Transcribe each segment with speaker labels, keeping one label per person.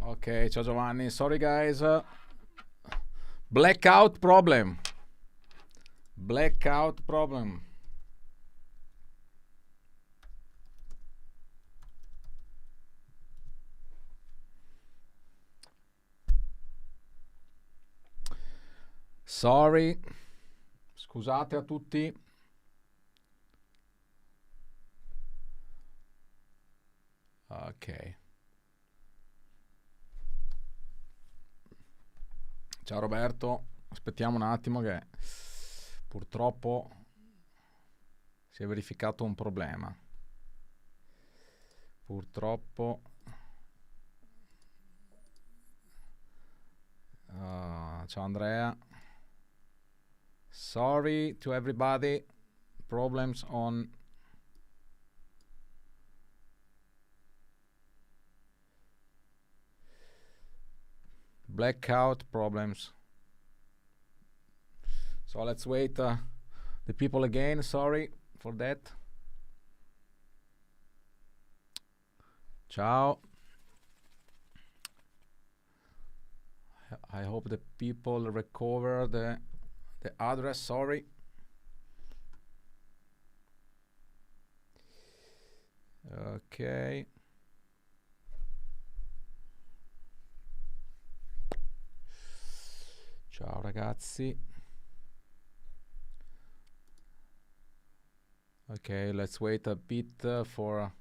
Speaker 1: Ok, ciao Giovanni. Sorry guys. Blackout problem. Blackout problem. Sorry. Scusate a tutti. Ok. Ciao Roberto, aspettiamo un attimo che purtroppo si è verificato un problema. Purtroppo ciao Andrea. Sorry to everybody. Problems on blackout problems. So let's wait the people again. Sorry for that. Ciao. I hope the people recover the address. Sorry. Ok. Ciao ragazzi. Okay, let's wait a bit for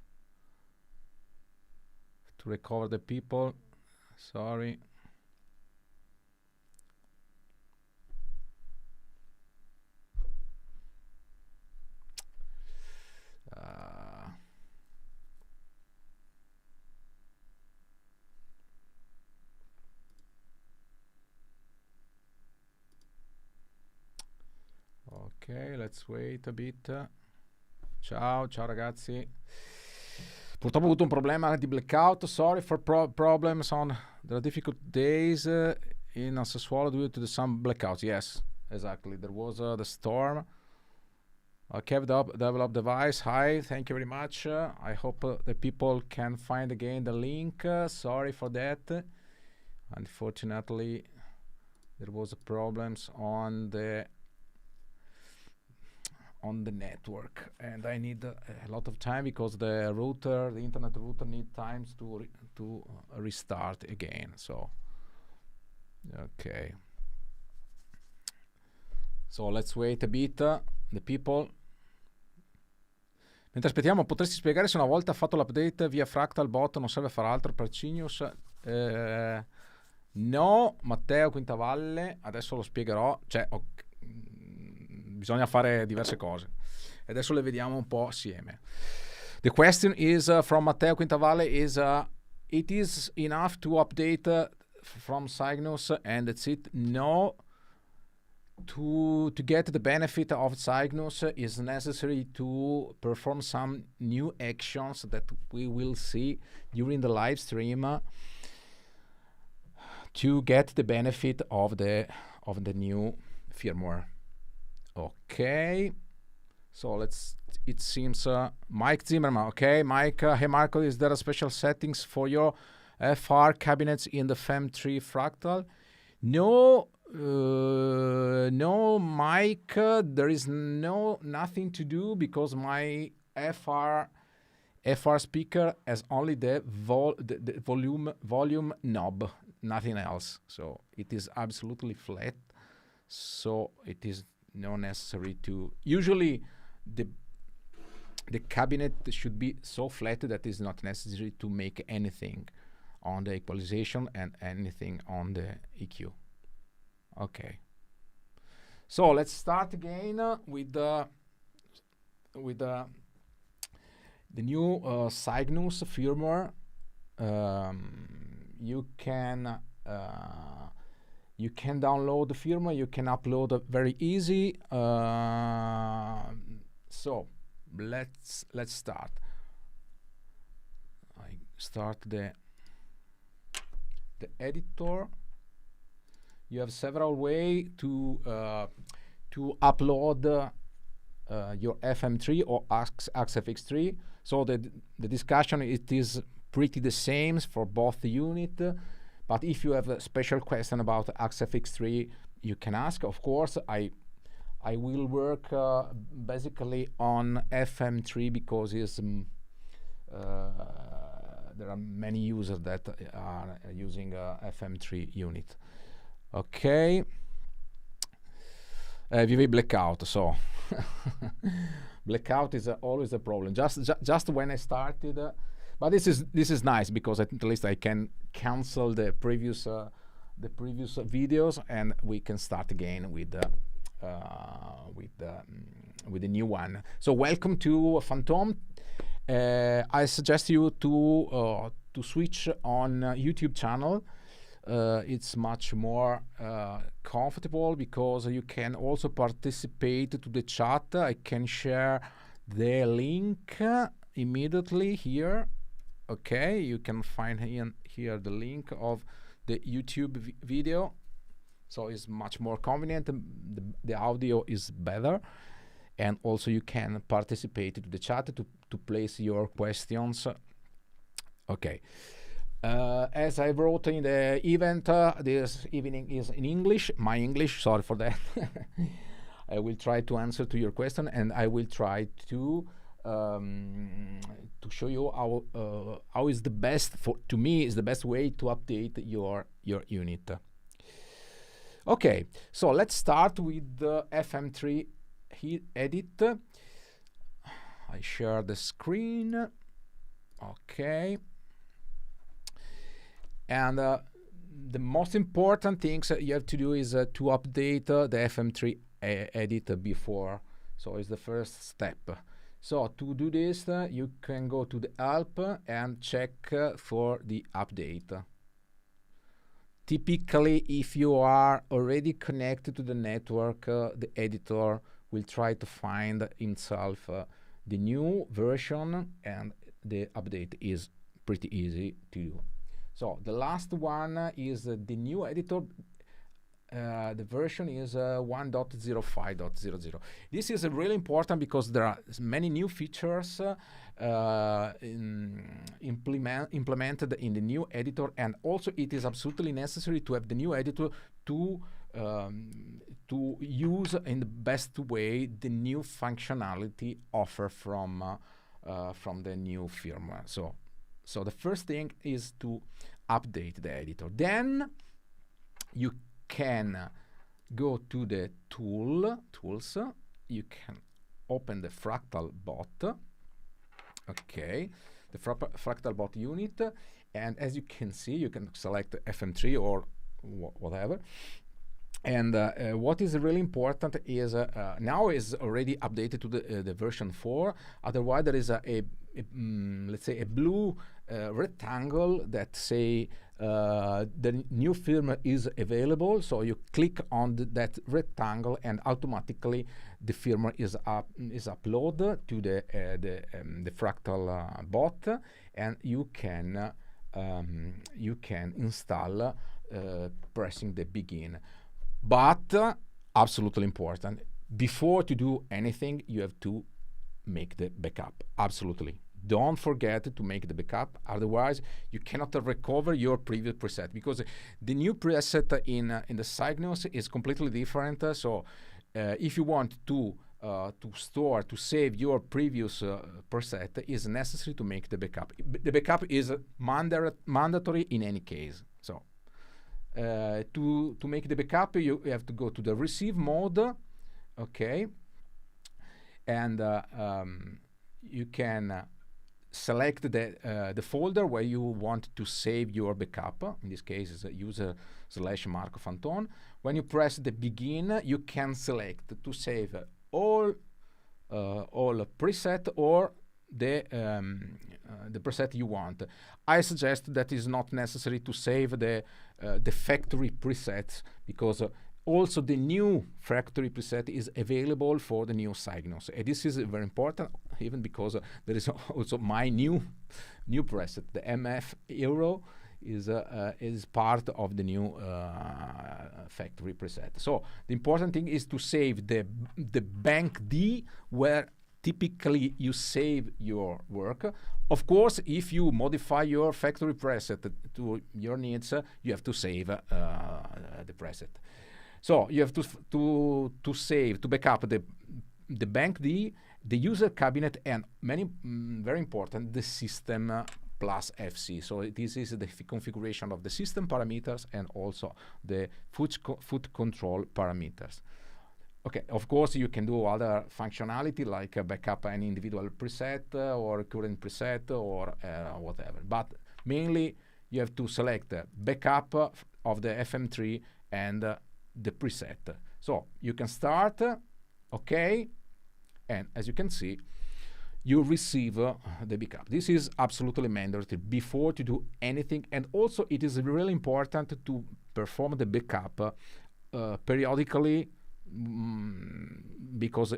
Speaker 1: to recover the people. Sorry. Ok, let's wait a bit. Ciao ragazzi. Purtroppo ho avuto un problema di blackout. Sorry for problems on the difficult days in Sassuolo due to some blackouts. Yes, exactly. There was the storm. Kept up, develop device. Hi, thank you very much. I hope the people can find again the link. Sorry for that. Unfortunately, there was problems on the network, and I need a lot of time because the router, the internet router, need times to restart again. So, okay. So let's wait a bit. The people. Mentre aspettiamo, potresti spiegare se una volta fatto l'update via Fractal bot non serve fare altro per Cygnus? No, Matteo Quintavalle, adesso lo spiegherò. Cioè, bisogna fare diverse cose. E adesso le vediamo un po' assieme. The question is from Matteo Quintavalle is it is enough to update from Cygnus and that's it? No. To get the benefit of Cygnus is necessary to perform some new actions that we will see during the live stream to get the benefit of the new firmware. Okay, so it seems Mike Zimmerman. Okay, Mike, hey Marco, is there a special settings for your FR cabinets in the FEM3 Fractal? No, no, Mike, there is nothing to do because my FR speaker has only the volume knob, nothing else. So it is absolutely flat. So it is not necessary to. Usually, the cabinet should be so flat that it's not necessary to make anything on the equalization and anything on the EQ. Okay. So let's start again with the new Cygnus firmware. You can download the firmware. You can upload very easy. So let's start. I start the editor. You have several ways to upload your FM3 or AXFX3. So the discussion, it is pretty the same for both the unit. But if you have a special question about AXFX3, you can ask. Of course, I will work basically on FM3 because there are many users that are using FM3 unit. Okay. VV blackout. So blackout is always a problem. Just when I started, but this is nice because at least I can cancel the previous videos and we can start again with the new one. So welcome to Phantom. I suggest you to switch on YouTube channel. It's much more comfortable because you can also participate to the chat. I can share the link immediately here. Okay, you can find here the link of the YouTube video. So it's much more convenient. The audio is better. And also you can participate to the chat to place your questions. Okay. As I wrote in the event, this evening is in English, my English, sorry for that. I will try to answer to your question, and I will try to show you how is the best, to me, is the best way to update your unit. Okay, so let's start with the FM3 edit. I share the screen. Okay. And the most important things you have to do is to update the FM3 edit before. So it's the first step. So to do this, you can go to the help and check for the update. Typically, if you are already connected to the network, the editor will try to find himself the new version, and the update is pretty easy to do. So the last one is the new editor. The version is 1.05.00. This is really important because there are many new features implemented in the new editor, and also it is absolutely necessary to have the new editor to use in the best way the new functionality offered from the new firmware. So the first thing is to update the editor. Then you can go to the tools. You can open the Fractal bot. Okay, the Fractal bot unit, and as you can see, you can select FM3 or whatever. And what is really important is now is already updated to the version 4. Otherwise, there is let's say a blue rectangle that say the new firmware is available. So you click on that rectangle, and automatically the firmware is uploaded to the Fractal bot, and you can install pressing the begin. But absolutely important, before to do anything, you have to make the backup. Absolutely. Don't forget to make the backup, otherwise you cannot recover your previous preset, because the new preset in the Cygnus is completely different. So if you want to save your previous preset, it is necessary to make the backup. The backup is mandatory in any case. So to make the backup, you have to go to the receive mode, okay, and you can select the folder where you want to save your backup. In this case, is user/Marco Phantom. When you press the begin, you can select to save all preset or the preset you want. I suggest that is not necessary to save the factory presets, because also the new factory preset is available for the new Cygnus. And this is very important, even because there is also my new preset. The MF Euro is part of the new factory preset. So the important thing is to save the bank D where typically you save your work. Of course, if you modify your factory preset to your needs, you have to save the preset. So you have to save, to backup the bank D, the user cabinet, and very important, the system plus FC. So this is the configuration of the system parameters and also the foot control parameters. Okay, of course you can do other functionality like backup an individual preset or current preset or whatever. But mainly you have to select backup of the FM3 and the preset. So you can start, okay, and as you can see, you receive the backup. This is absolutely mandatory before to do anything, and also it is really important to perform the backup periodically, because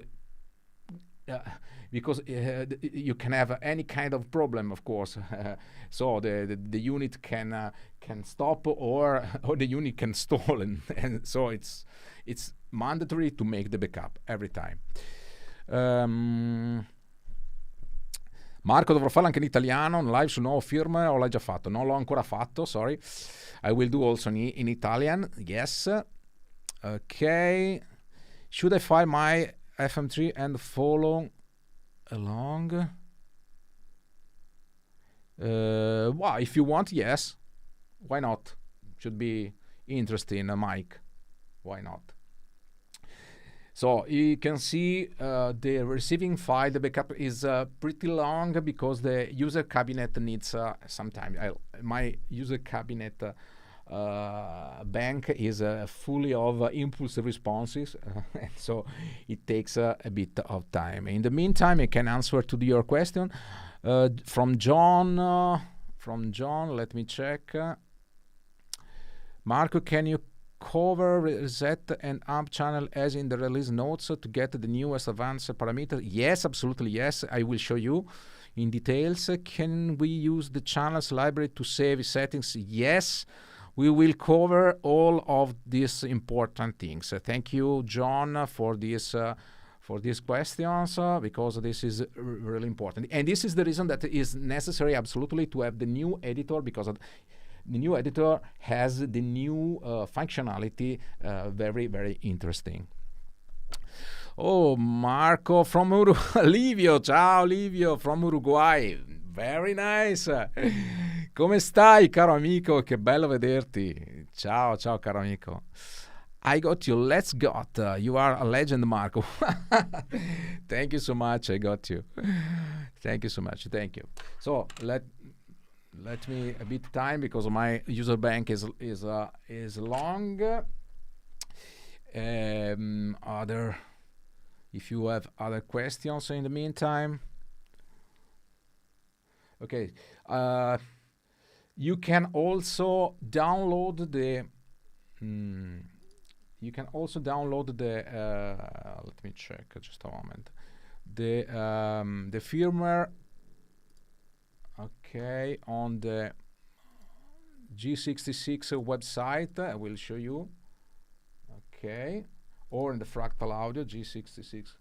Speaker 1: you can have any kind of problem, of course. So the unit can stop or the unit can stall, and so it's mandatory to make the backup every time. Marco, dovrò farlo anche in italiano, in live su nuovo firmware, o l'hai già fatto? Non l'ho ancora fatto, sorry. I will do also in Italian, yes. Okay. Should I file my FM3 and follow along? Well, if you want, yes. Why not? Should be interesting, Mike. Why not? So you can see the receiving file, the backup is pretty long because the user cabinet needs some time. My user cabinet bank is fully of impulse responses, and so it takes a bit of time. In the meantime, I can answer to your question from John. Let me check. Marco, can you cover reset and amp channel as in the release notes to get the newest advanced parameter? Yes, absolutely yes. I will show you in details. Can we use the channels library to save settings? Yes, we will cover all of these important things. Thank you, John, for these questions, because this is really important. And this is the reason that it is necessary absolutely to have the new editor, because the new editor has the new functionality, very, very interesting. Oh, Marco from Uruguay. Livio, ciao Livio from Uruguay. Very nice. Come stai, caro amico? Che bello vederti. Ciao, ciao, caro amico. I got you. Let's got. You are a legend, Marco. Thank you so much. I got you. Thank you so much. Thank you. So let me a bit time because my user bank is long. If you have other questions in the meantime. Okay. You can also download the. Let me check just a moment. The firmware. Okay, on the G66 website, I will show you. Okay, or in the Fractal Audio G66.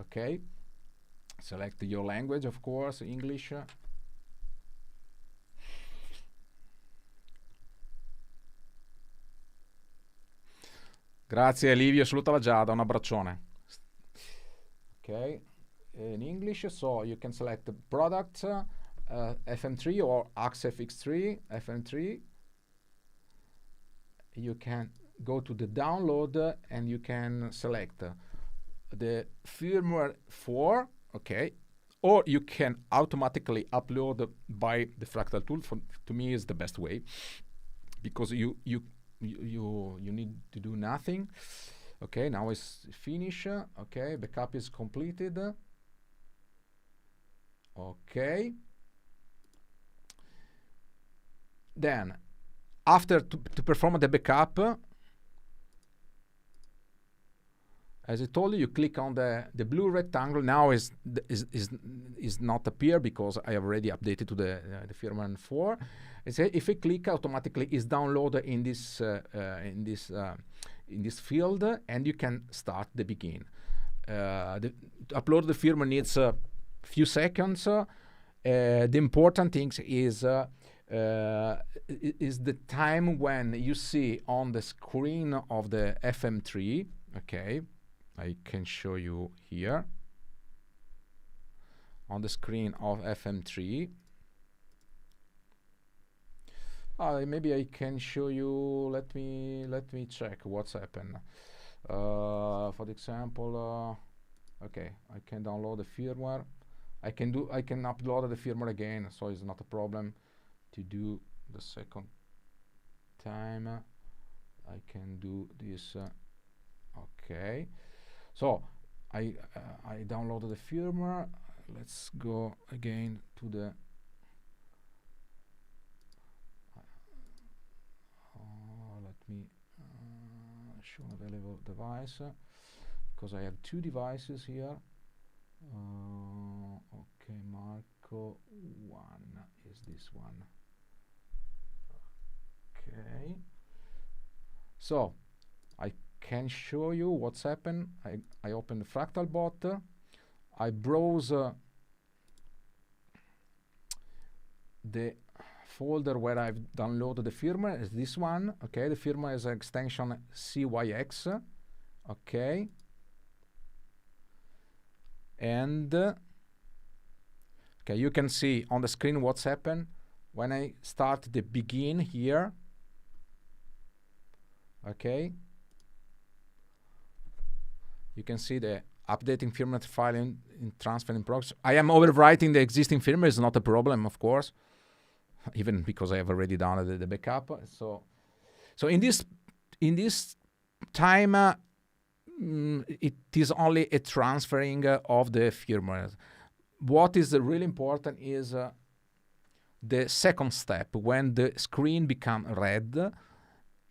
Speaker 1: Okay, select your language, of course, English. Grazie Livio, saluta la Giada, un abbraccione. Okay. In English, so you can select the product, FM3 or AXFX3, FM3. You can go to the download and you can select the firmware 4, okay, or you can automatically upload by the Fractal tool. To me is the best way, because you need to do nothing. Okay, now it's finished. Okay, backup is completed. Okay. Then, after to perform the backup, as I told you, you click on the blue rectangle. Now is not appear because I have already updated to the firmware 4. If I click, automatically is downloaded in this field, and you can start the begin. to upload the firmware needs a few seconds. The important thing is the time when you see on the screen of the FM3. Okay, I can show you here on the screen of FM3. Maybe I can show you. Let me check what's happened. For example, okay, I can download the firmware. I can upload the firmware again, so it's not a problem to do the second time. I can do this. Okay, so I downloaded the firmware. Let's go again to the let me show available device, because I have two devices here. Okay, Marco 1 is this one. Okay, so I can show you what's happened. I open the Fractal bot. I browse the folder where I've downloaded the firmware. Is this one. Okay, the firmware is extension CYX. Okay, and okay, you can see on the screen what's happened when I start the begin here. Okay, you can see the updating firmware file in transfer in progress. I am overwriting the existing firmware. Is not a problem, of course, even because I have already downloaded the backup. So in this time, it is only a transferring of the firmware. What is really important is the second step, when the screen becomes red,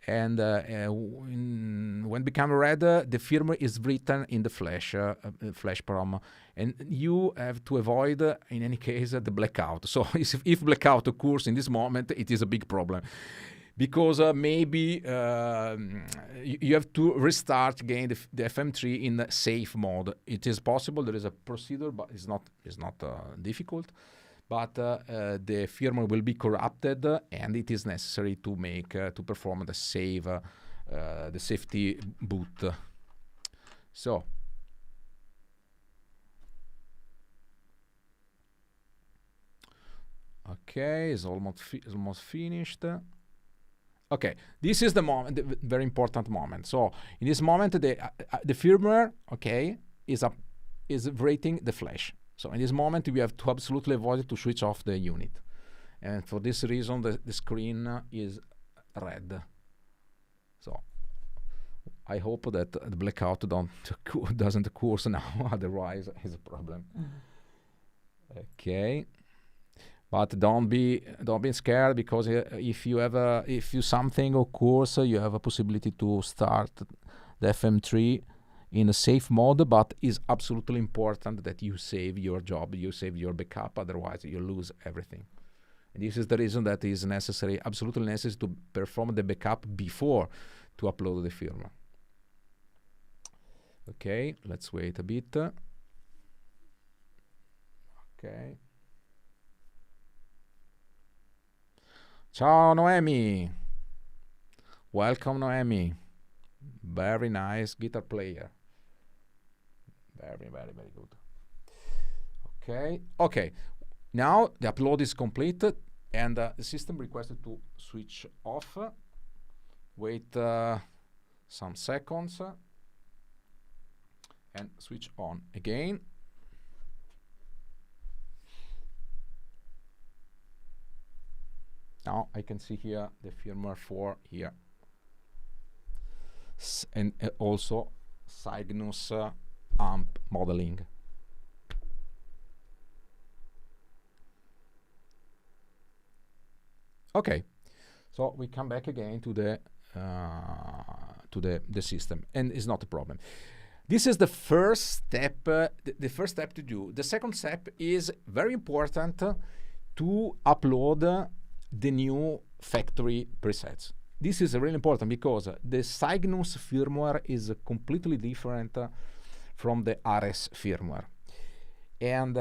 Speaker 1: and when become red, the firmware is written in the Flash program, and you have to avoid, in any case, the blackout. So if blackout occurs in this moment, it is a big problem, because maybe you have to restart again the FM3 in the safe mode. It is possible. There is a procedure, but it's not difficult. But the firmware will be corrupted, and it is necessary to make to perform the safety boot. So okay, it's almost finished. Okay, this is the moment, the very important moment. So in this moment, the firmware, okay, is rating the flash. So in this moment, we have to absolutely avoid to switch off the unit, and for this reason, the screen is red. So I hope that the blackout doesn't occur now. Otherwise, it's a problem. Okay, but don't be scared, because if something occurs, you have a possibility to start the FM3 in a safe mode, but it's absolutely important that you save your job, you save your backup, otherwise you lose everything. And this is the reason that it is necessary, absolutely necessary, to perform the backup before to upload the firmware. Okay, let's wait a bit. Okay. Ciao Noemi. Welcome Noemi. Very nice guitar player. Very, very, very good. Okay. Now the upload is completed, and the system requested to switch off. Wait some seconds, and switch on again. Now I can see here the firmware 4 here, and also Cygnus AMP modeling. Okay, so we come back again to the system, and it's not a problem. This is the first step. The first step to do. The second step is very important, to upload the new factory presets. This is really important, because the Cygnus firmware is completely different from the Ares firmware. And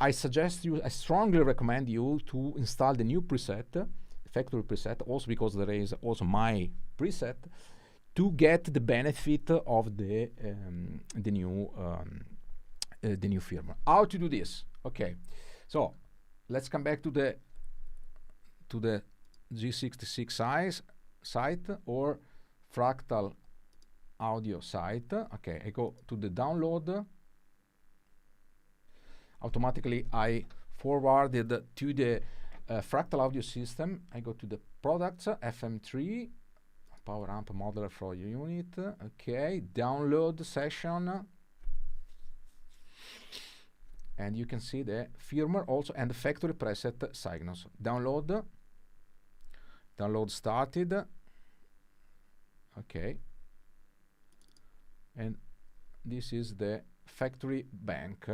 Speaker 1: I strongly recommend you to install the new preset, factory preset, also because there is also my preset, to get the benefit of the new firmware. How to do this? Okay, so let's come back to the G66 site or Fractal audio site. Okay, I go to the download. Automatically I forwarded to the Fractal audio system. I go to the products, FM3, power amp modeler for your unit. Okay, download session. And you can see the firmware also and the factory preset Cygnus. Download started. Okay. And this is the factory bank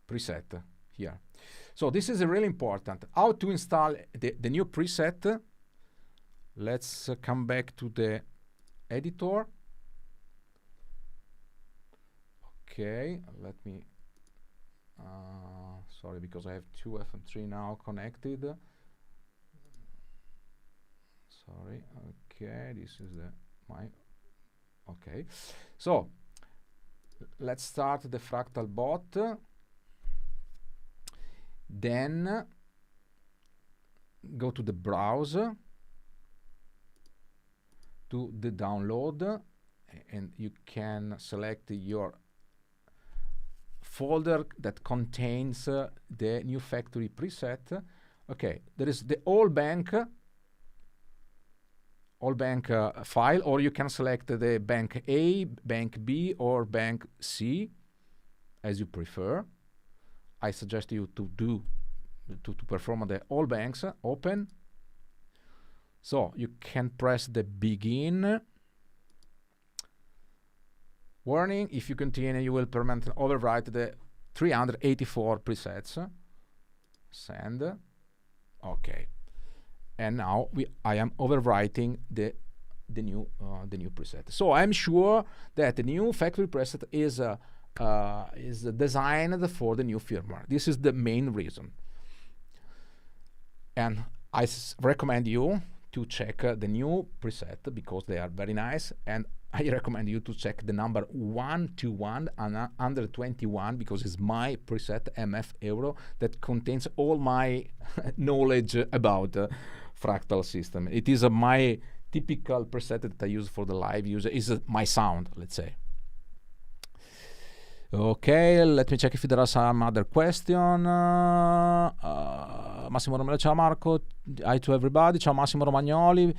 Speaker 1: preset here. So this is really important. How to install the new preset? Let's come back to the editor. Okay, let me, sorry, because I have two FM3 now connected. Sorry, okay, this is okay. So, let's start the Fractal bot. Then, go to the browser, to the download, and you can select your folder that contains the new factory preset. Okay, there is the all bank file, or you can select the bank A, bank B, or bank C, as you prefer. I suggest you to perform the all banks. Open. So you can press the begin. Warning, if you continue, you will permanently overwrite the 384 presets. Send. Okay. And now I am overwriting the new preset. So I'm sure that the new factory preset is designed for the new firmware. This is the main reason. And I recommend you to check the new preset because they are very nice, and I recommend you to check the number 121 and under 21 because it's my preset MF Euro that contains all my knowledge about Fractal system. It is my typical preset that I use for the live user. Is my sound, let's say. Okay, let me check if there are some other question. Massimo Romero, ciao Marco. Hi to everybody. Ciao Massimo Romagnoli.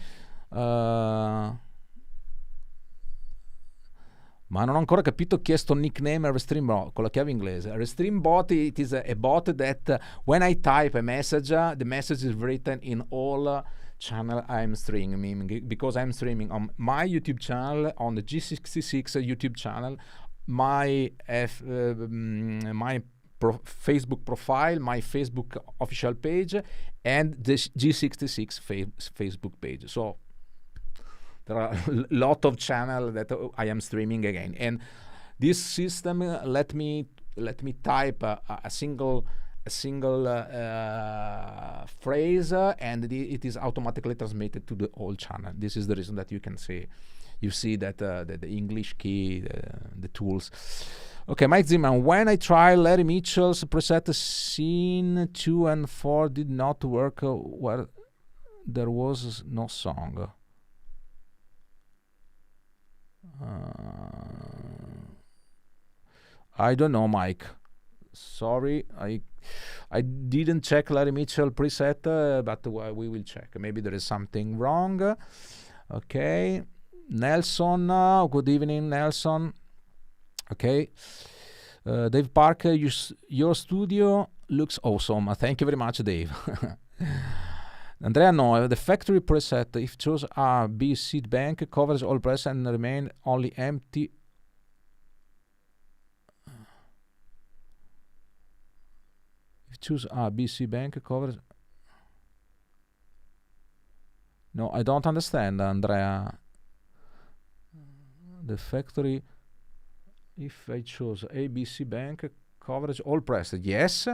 Speaker 1: Ma non ho ancora capito chi è sto nickname Restream Bot con la chiave inglese. Restream Bot, it is a bot that when I type a message, the message is written in all channel I'm streaming, because I'm streaming on my YouTube channel, on the G66 YouTube channel, my Facebook profile, my Facebook official page, and the G66 Facebook page. So there are a lot of channels that I am streaming again, and this system let me type a single phrase, and it is automatically transmitted to the whole channel. This is the reason that you see that the English key, the tools. Okay, Mike Zimmerman, when I tried Larry Mitchell's preset scene 2 and 4 did not work where there was no song. I don't know, Mike. Sorry, I didn't check Larry Mitchell preset, but we will check. Maybe there is something wrong. Okay, Nelson, good evening, Nelson. Okay, Dave Parker, your studio looks awesome. Thank you very much, Dave. Andrea, no, the factory preset, if choose A, B, seed bank, covers all preset and remain only empty. If choose A, B, C bank, covers... No, I don't understand, Andrea. the factory, if I choose ABC bank coverage all preset, yes,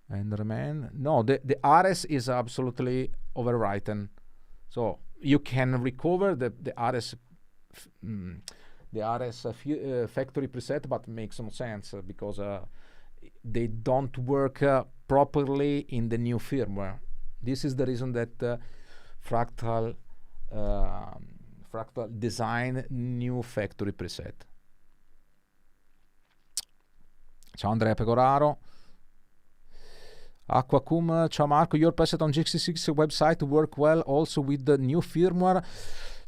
Speaker 1: and remain, no, the RS is absolutely overwritten, so you can recover the RS factory preset, but makes no sense because they don't work properly in the new firmware. This is the reason that Fractal design new factory preset. Ciao Andrea Pecoraro. Aquacum, ciao Marco, your preset on G66 website work well also with the new firmware.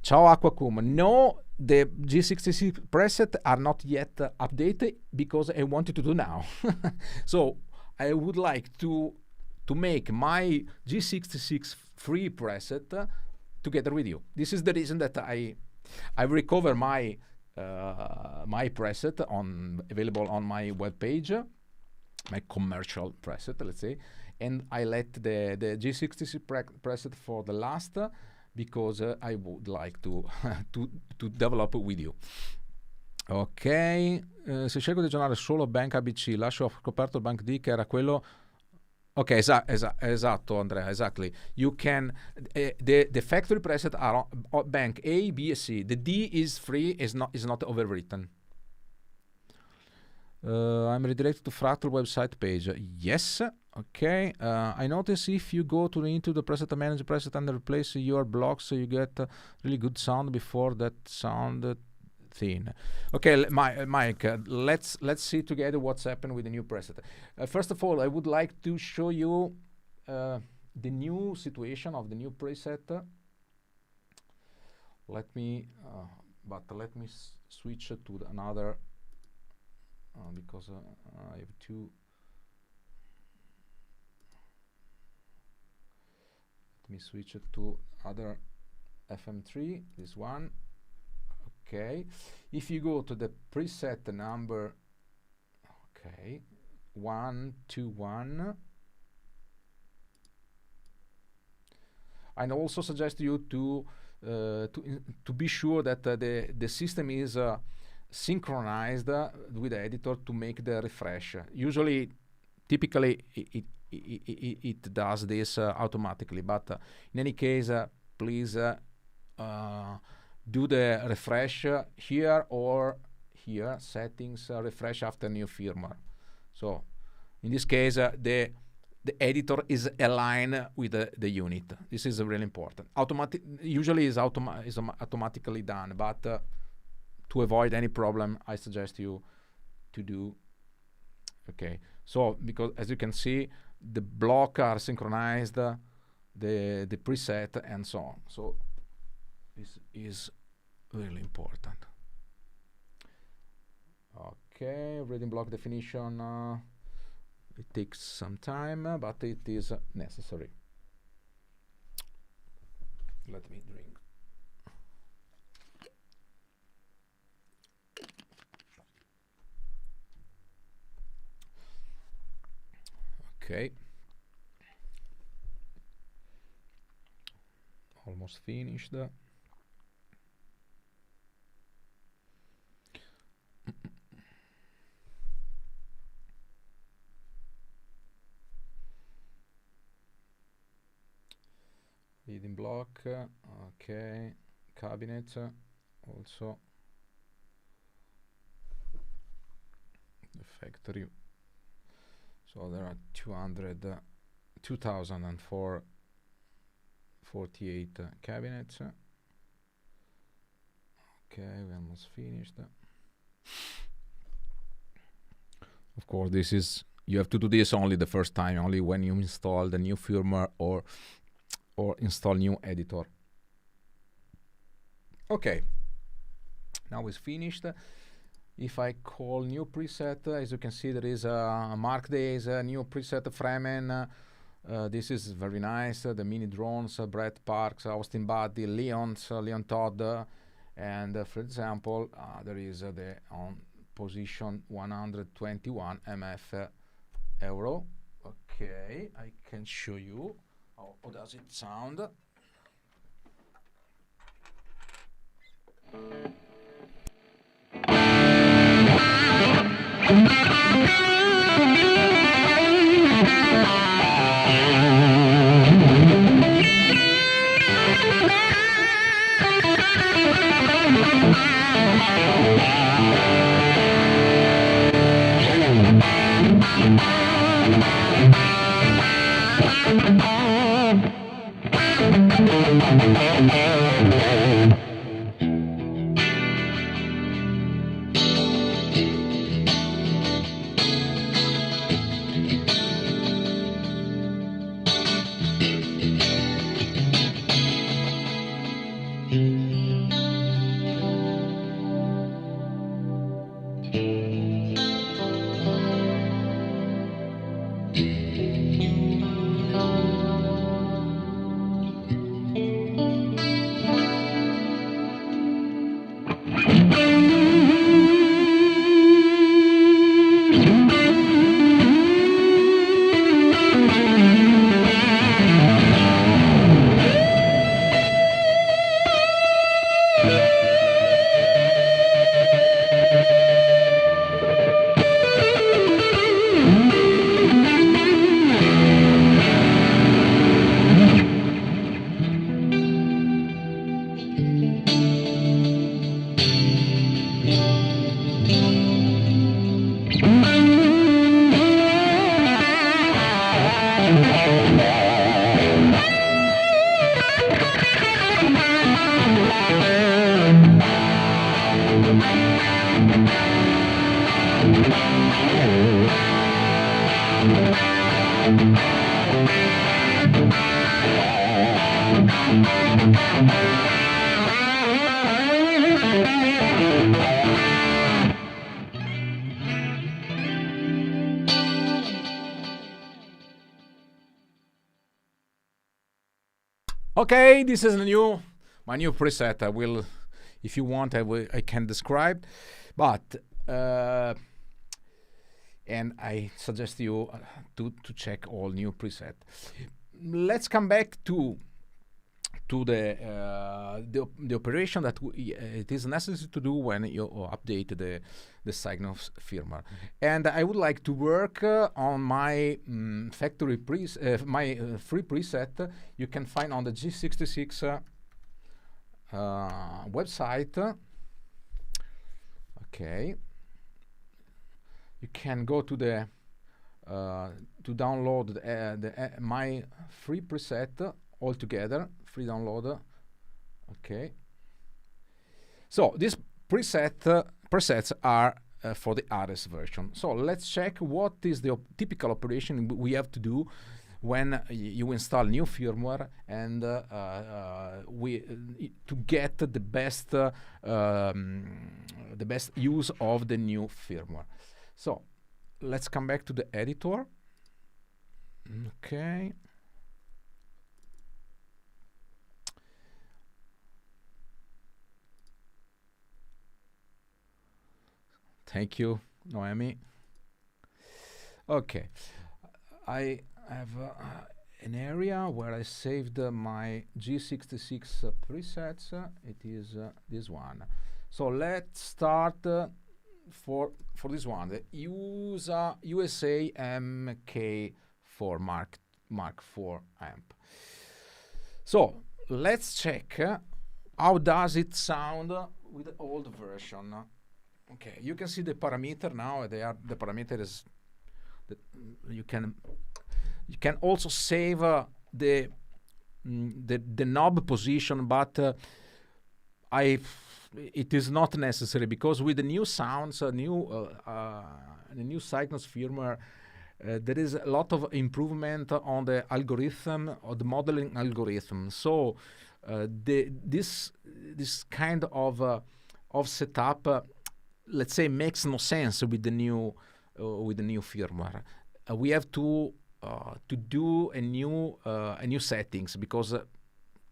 Speaker 1: Ciao Aquacum. No, the G66 preset are not yet updated because I wanted to do now. So I would like to make my G66 free preset together with you. This is the reason that I recover my my preset available on my web page, my commercial preset, let's say, and I let the G66 preset for the last because I would like to to develop with you. Ok, se scelgo di aggiornare solo bank ABC, lascio coperto il bank D che era quello. Ok, esatto Andrea, exactly. You can, the factory preset are on bank A, B, C. The D is free, is not overwritten. I'm redirected to Fractal website page. Yes. Okay. I notice if you go into the preset manager preset and replace your blocks, you get really good sound before that sound thin. Okay, Mike, let's see together what's happened with the new preset. First of all, I would like to show you the new situation of the new preset. Let me switch to another. Because I have two. Let me switch it to other FM3, this one. Okay. If you go to the preset number, okay, 121, I also suggest you to be sure that the system is synchronized with the editor to make the refresh. Typically it does this automatically, but in any case, please do the refresh here or here, settings, refresh after new firmware. So in this case, the editor is aligned with the unit. This is really important. Usually is automatically done, but to avoid any problem, I suggest you to do. Okay, so because as you can see, the block are synchronized, the preset and so on. So this is really important. Okay, reading block definition. It takes some time, but it is necessary. Let me drink. Okay, almost finished. Reading block, okay, cabinet also, the factory. So there are 2,048 cabinets. Okay, we almost finished. Of course, this is, you have to do this only the first time, only when you install the new firmware or install new editor. Okay, now it's finished. If I call new preset, as you can see, there is a Mark Days, a new preset Fremen. This is very nice. The mini drones, Brett Parks, Austin Buddy, Leon Todd, and for example, there is the on position 121 MF euro. Okay, I can show you how does it sound. Okay, this is my new preset. I will, if you want, I can describe, but and I suggest you to check all new preset. Let's come back to the operation that it is necessary to do when you update the Cygnus firmware. And I would like to work on my factory free preset you can find on the G66 website. Okay, you can go to the to download my free preset all together, free download. Okay, so these presets are for the RS version. So let's check what is the typical operation we have to do when you install new firmware and to get the best use of the new firmware. So let's come back to the editor. Okay. Thank you, Noemi. Okay, I have an area where I saved my G66 presets. It is this one. So let's start for this one, the USA MK4 Mark IV amp. So let's check how does it sound with the old version. Okay, you can see the parameter now. The parameter is that you can also save the knob position, but it is not necessary because with the new sounds, the new Cygnus firmware, there is a lot of improvement on the algorithm or the modeling algorithm. So this kind of setup, let's say, makes no sense with the new firmware. We have to do a new settings because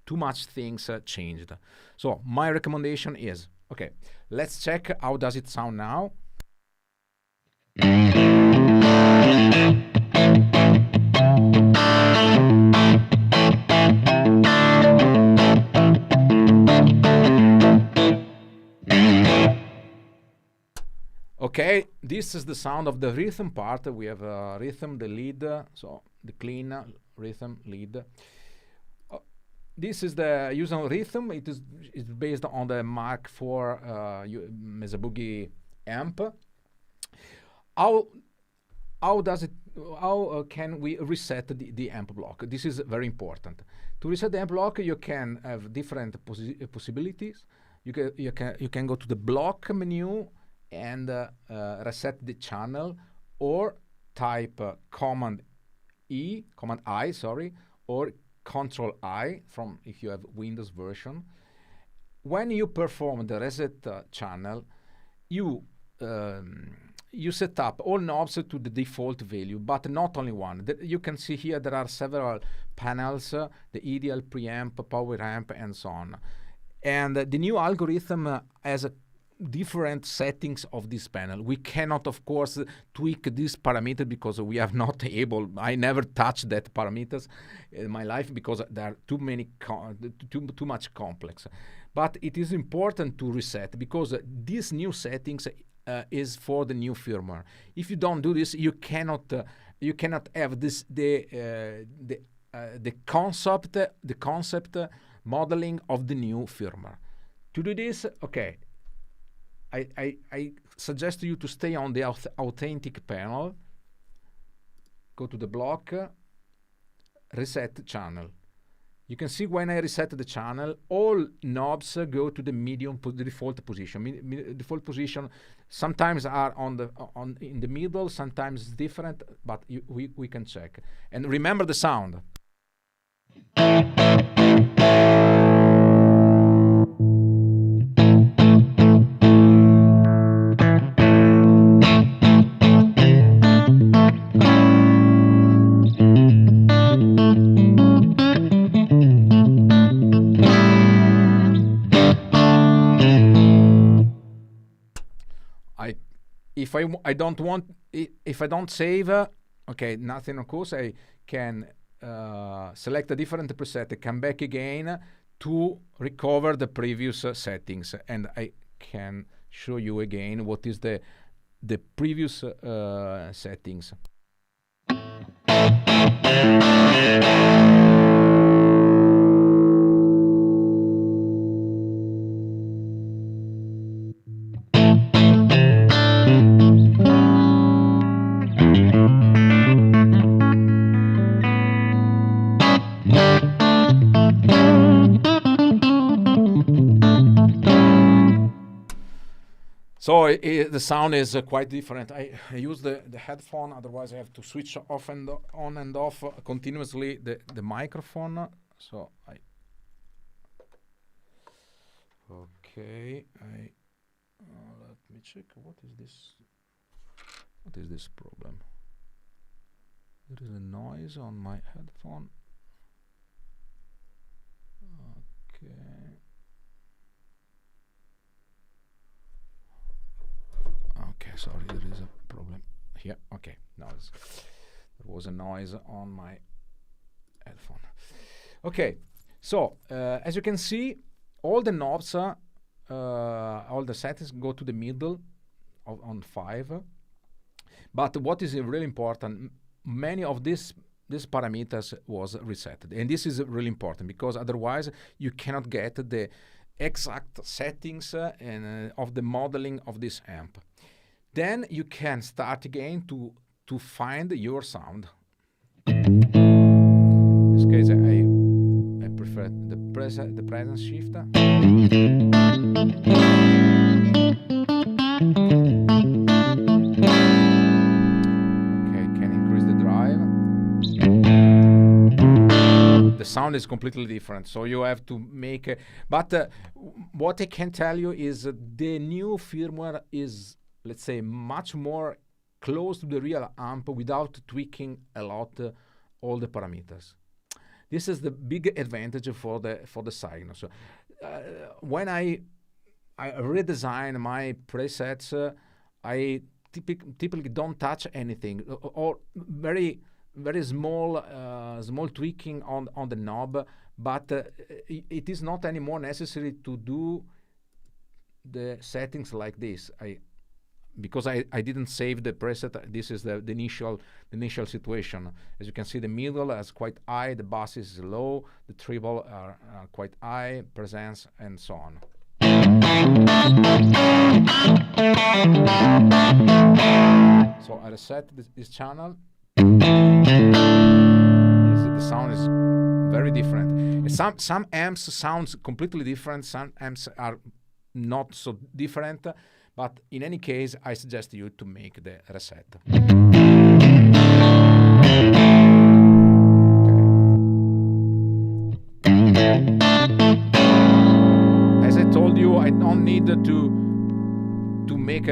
Speaker 1: too much things changed. So my recommendation is, okay, let's check how does it sound now. Okay, this is the sound of the rhythm part. We have rhythm, the lead, so the clean rhythm lead. This is the usual rhythm. It's based on the Mark IV Mesa Boogie amp. How can we reset the amp block? This is very important. To reset the amp block, you can have different possibilities. You can go to the block menu and reset the channel, or type Command I, or Control I from if you have Windows version. When you perform the reset channel, you set up all knobs to the default value, but not only one. You can see here there are several panels, the ideal preamp, power amp, and so on. And the new algorithm has different settings of this panel. We cannot, of course, tweak this parameter because we are not able. I never touched that parameters in my life because there are too much complex. But it is important to reset because these new settings is for the new firmware. If you don't do this, you cannot have this the concept modeling of the new firmware. To do this, okay, I suggest you to stay on the authentic panel, go to the block, reset channel. You can see when I reset the channel, all knobs go to the medium default position. Default position sometimes are in the middle, sometimes it's different, but we can check. And remember the sound. If I don't save, okay, nothing occurs. I can select a different preset, come back again to recover the previous settings, and I can show you again what is the previous settings. So the sound is quite different. I use the headphone, otherwise I have to switch off and on and off continuously the microphone. So let me check. What is this problem? There is a noise on my headphone. Okay. Okay, sorry, there is a problem here. Okay, noise. There was a noise on my headphone. Okay, so as you can see, all the knobs, all the settings go to the middle on 5. But what is really important, many of these parameters was reset. And this is really important because otherwise you cannot get the exact settings of the modeling of this amp. Then you can start again to find your sound. In this case, I prefer the presence shift. Okay, can increase the drive. The sound is completely different, so you have to make but what I can tell you is the new firmware is, let's say, much more close to the real amp without tweaking a lot all the parameters. This is the big advantage for the Cygnus. When I redesign my presets, I typically don't touch anything, or very small tweaking on the knob, but it is not anymore necessary to do the settings like this. because I didn't save the preset, this is the initial situation. As you can see, the middle is quite high, the bass is low, the treble are quite high, presence, and so on. So I reset this channel. The sound is very different. Some amps sounds completely different, some amps are not so different, but in any case I suggest you to make the reset. As I told you, I don't need to make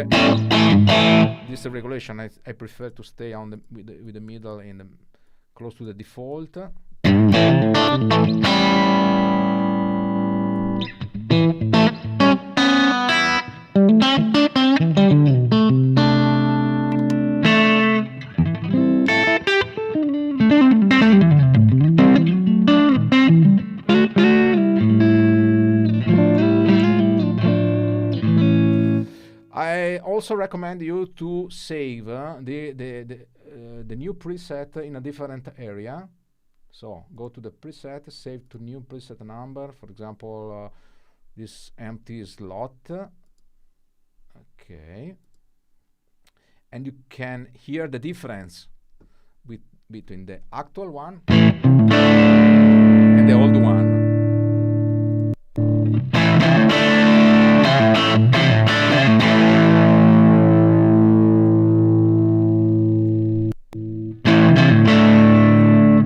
Speaker 1: this regulation. I prefer to stay on with the middle in the close to the default. I also recommend you to save the new preset in a different area. So go to the preset, save to new preset number, for example, this empty slot. Okay. And you can hear the difference between the actual one and the old one.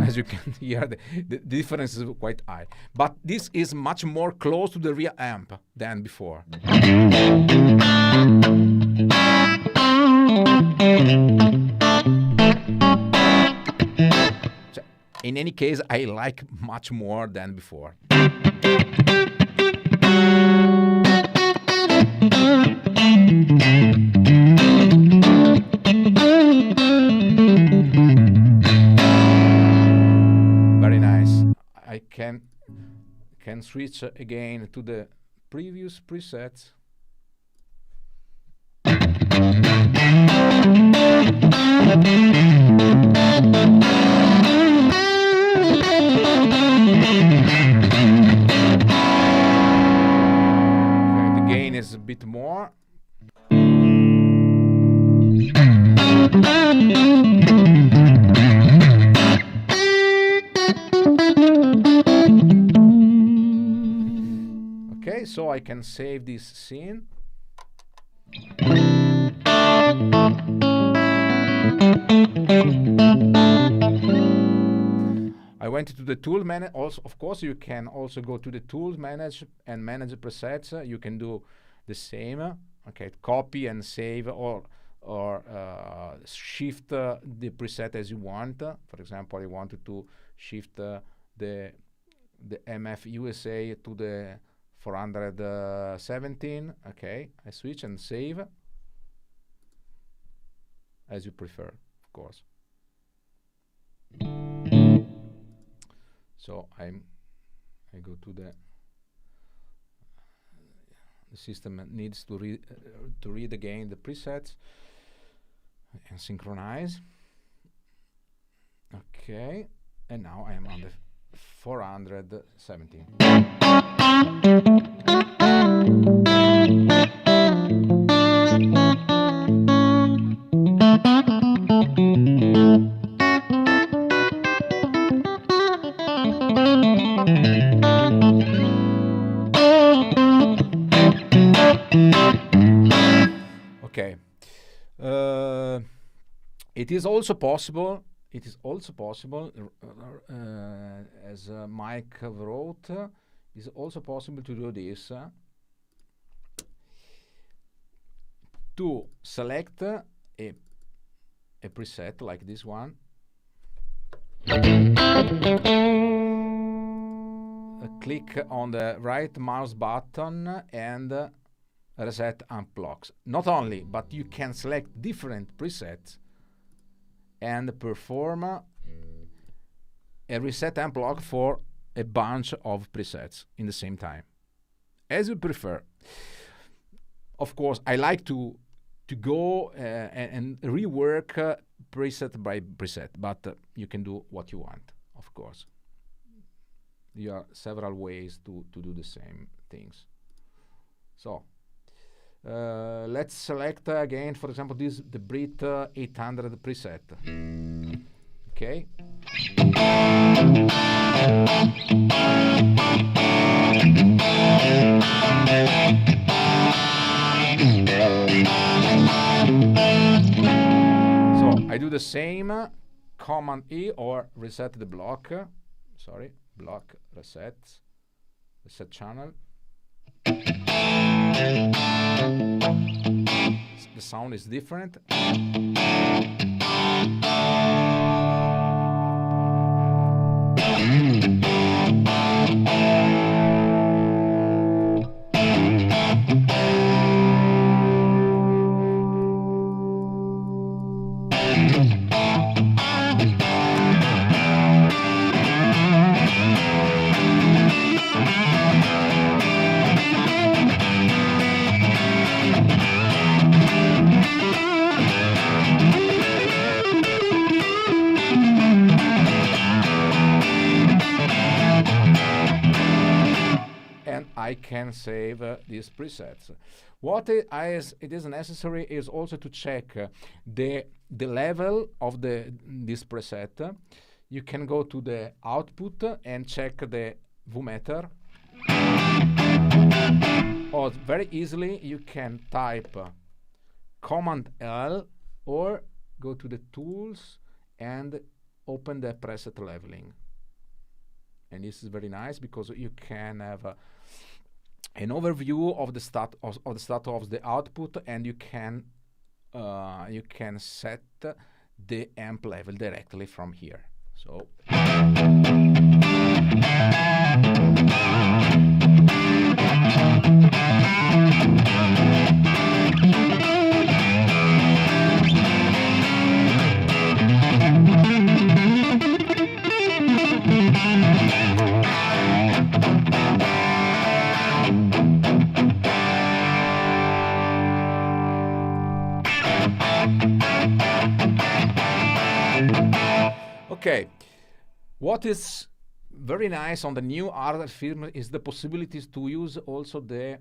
Speaker 1: As you can hear, the difference is quite high. But this is much more close to the real amp than before. So, in any case, I like much more than before. Very nice. I can switch again to the previous presets. Okay, the gain is a bit more. Okay, so I can save this scene. I went to the tool manager. Also, of course, you can also go to the tools manage and manage the presets. You can do the same. Okay, copy and save, or shift the preset as you want. For example, I wanted to shift the MF USA to the 417. Okay, I switch and save as you prefer, of course. So I go to the system needs to read again the presets and synchronize. Okay, and now I am on the 417. Okay. It is also possible. As Mike wrote, is also possible to do this. To select a preset like this one. Click on the right mouse button and reset amp blocks. Not only, but you can select different presets and perform a reset amp block for a bunch of presets in the same time, as you prefer. Of course, I like to to go and rework preset by preset, but you can do what you want, of course. There are several ways to do the same things. So let's select again, for example, the Brit 800 preset. Okay. So I do the same, Command E or reset the block. Sorry, block reset channel. The sound is different. I can save these presets. What it is necessary is also to check the level of this preset. You can go to the output and check the VMeter. Or very easily you can type Command L or go to the tools and open the preset leveling. And this is very nice because you can have an overview of the stat of the output, and you can set the amp level directly from here. So okay, what is very nice on the new hardware firmware is the possibilities to use also the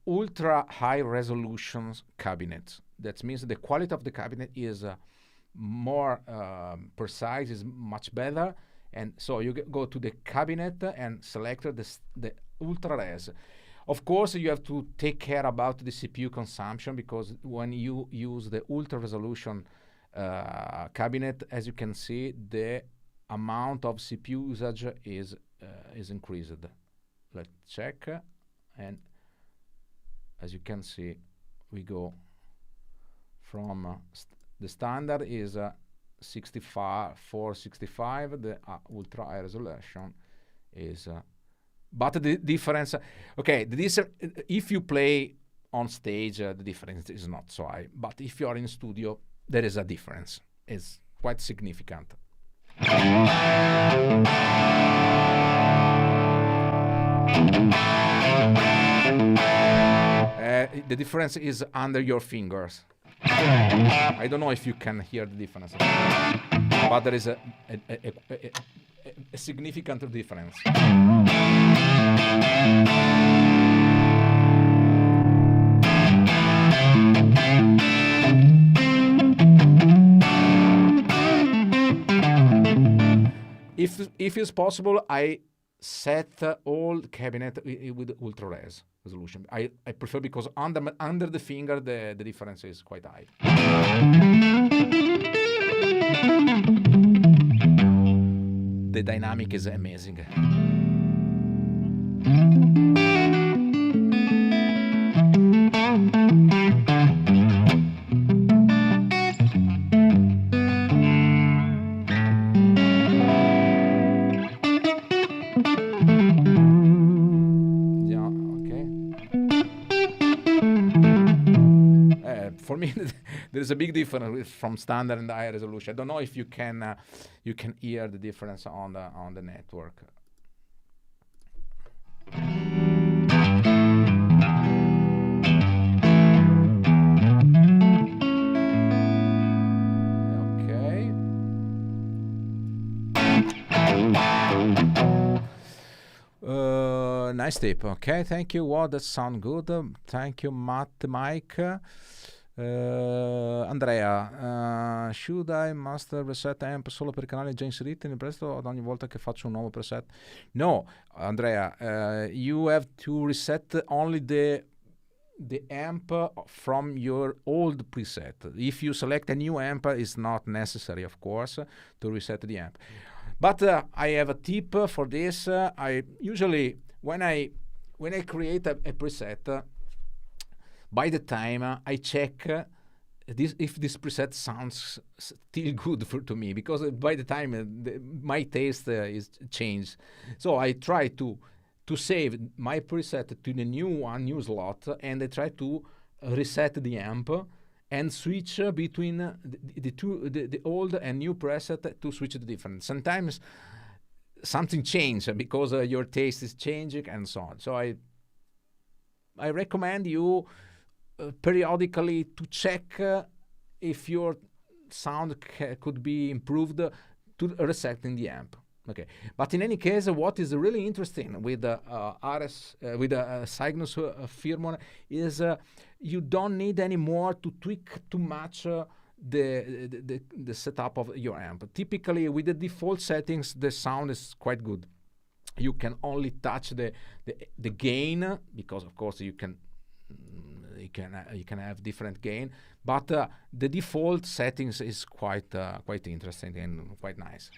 Speaker 1: ultra high resolution cabinets. That means the quality of the cabinet is more precise, is much better, and so you go to the cabinet and select the ultra res. Of course, you have to take care about the CPU consumption, because when you use the ultra resolution cabinet, as you can see, the amount of CPU usage is increased. Let's check, and as you can see, we go from the standard is 465, the ultra high resolution is but the difference, okay, if you play on stage, the difference is not so high, but if you are in studio, there is a difference. It's quite significant. The difference is under your fingers. I don't know if you can hear the difference, but there is a significant difference. If it's possible, I set all cabinet with ultra res resolution. I prefer, because under the finger the difference is quite high. The dynamic is amazing. For me, there is a big difference from standard and high resolution. I don't know if you can hear the difference on the network. Nice tip. Okay, thank you. Wow, that sounds good. Thank you, Mike. Andrea, should I master reset amp solo per i canali già inseriti nel preset o ogni volta che faccio un nuovo preset? No, Andrea, you have to reset only the amp from your old preset. If you select a new amp, it's not necessary, of course, to reset the amp. But I have a tip for this. I usually, when I create a preset, by the time I check if this preset sounds still good to me, because by the time my taste is changed. So I try to save my preset to the new slot, and I try to reset the amp and switch between the old and new preset to switch the different. Sometimes something changes because your taste is changing and so on. So I recommend you periodically to check if your sound could be improved to resetting the amp. Okay, but in any case, what is really interesting with the Cygnus firmware is you don't need anymore to tweak too much the setup of your amp. Typically, with the default settings, the sound is quite good. You can only touch the gain, because of course you can have different gain, but the default settings is quite interesting and quite nice.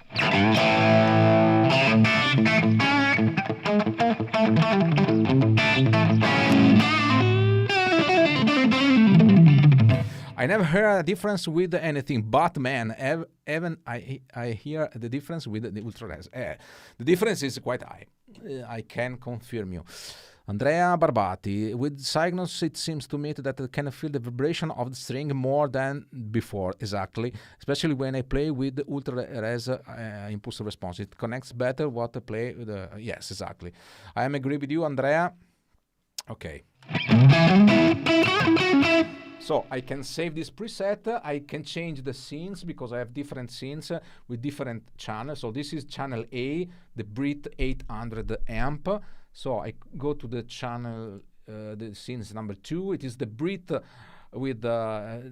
Speaker 1: I never heard a difference with anything, but man, even I hear the difference with the ultra-res. The difference is quite high. I can confirm you. Andrea Barbati, with Cygnus, it seems to me that I can feel the vibration of the string more than before, exactly, especially when I play with the ultra-res impulse response. It connects better what I play with. Yes, exactly. I am agree with you, Andrea. Okay. So I can save this preset. I can change the scenes because I have different scenes with different channels. So this is channel A, the Brit 800 amp. So I go to the channel, the scenes number 2. It is the Brit with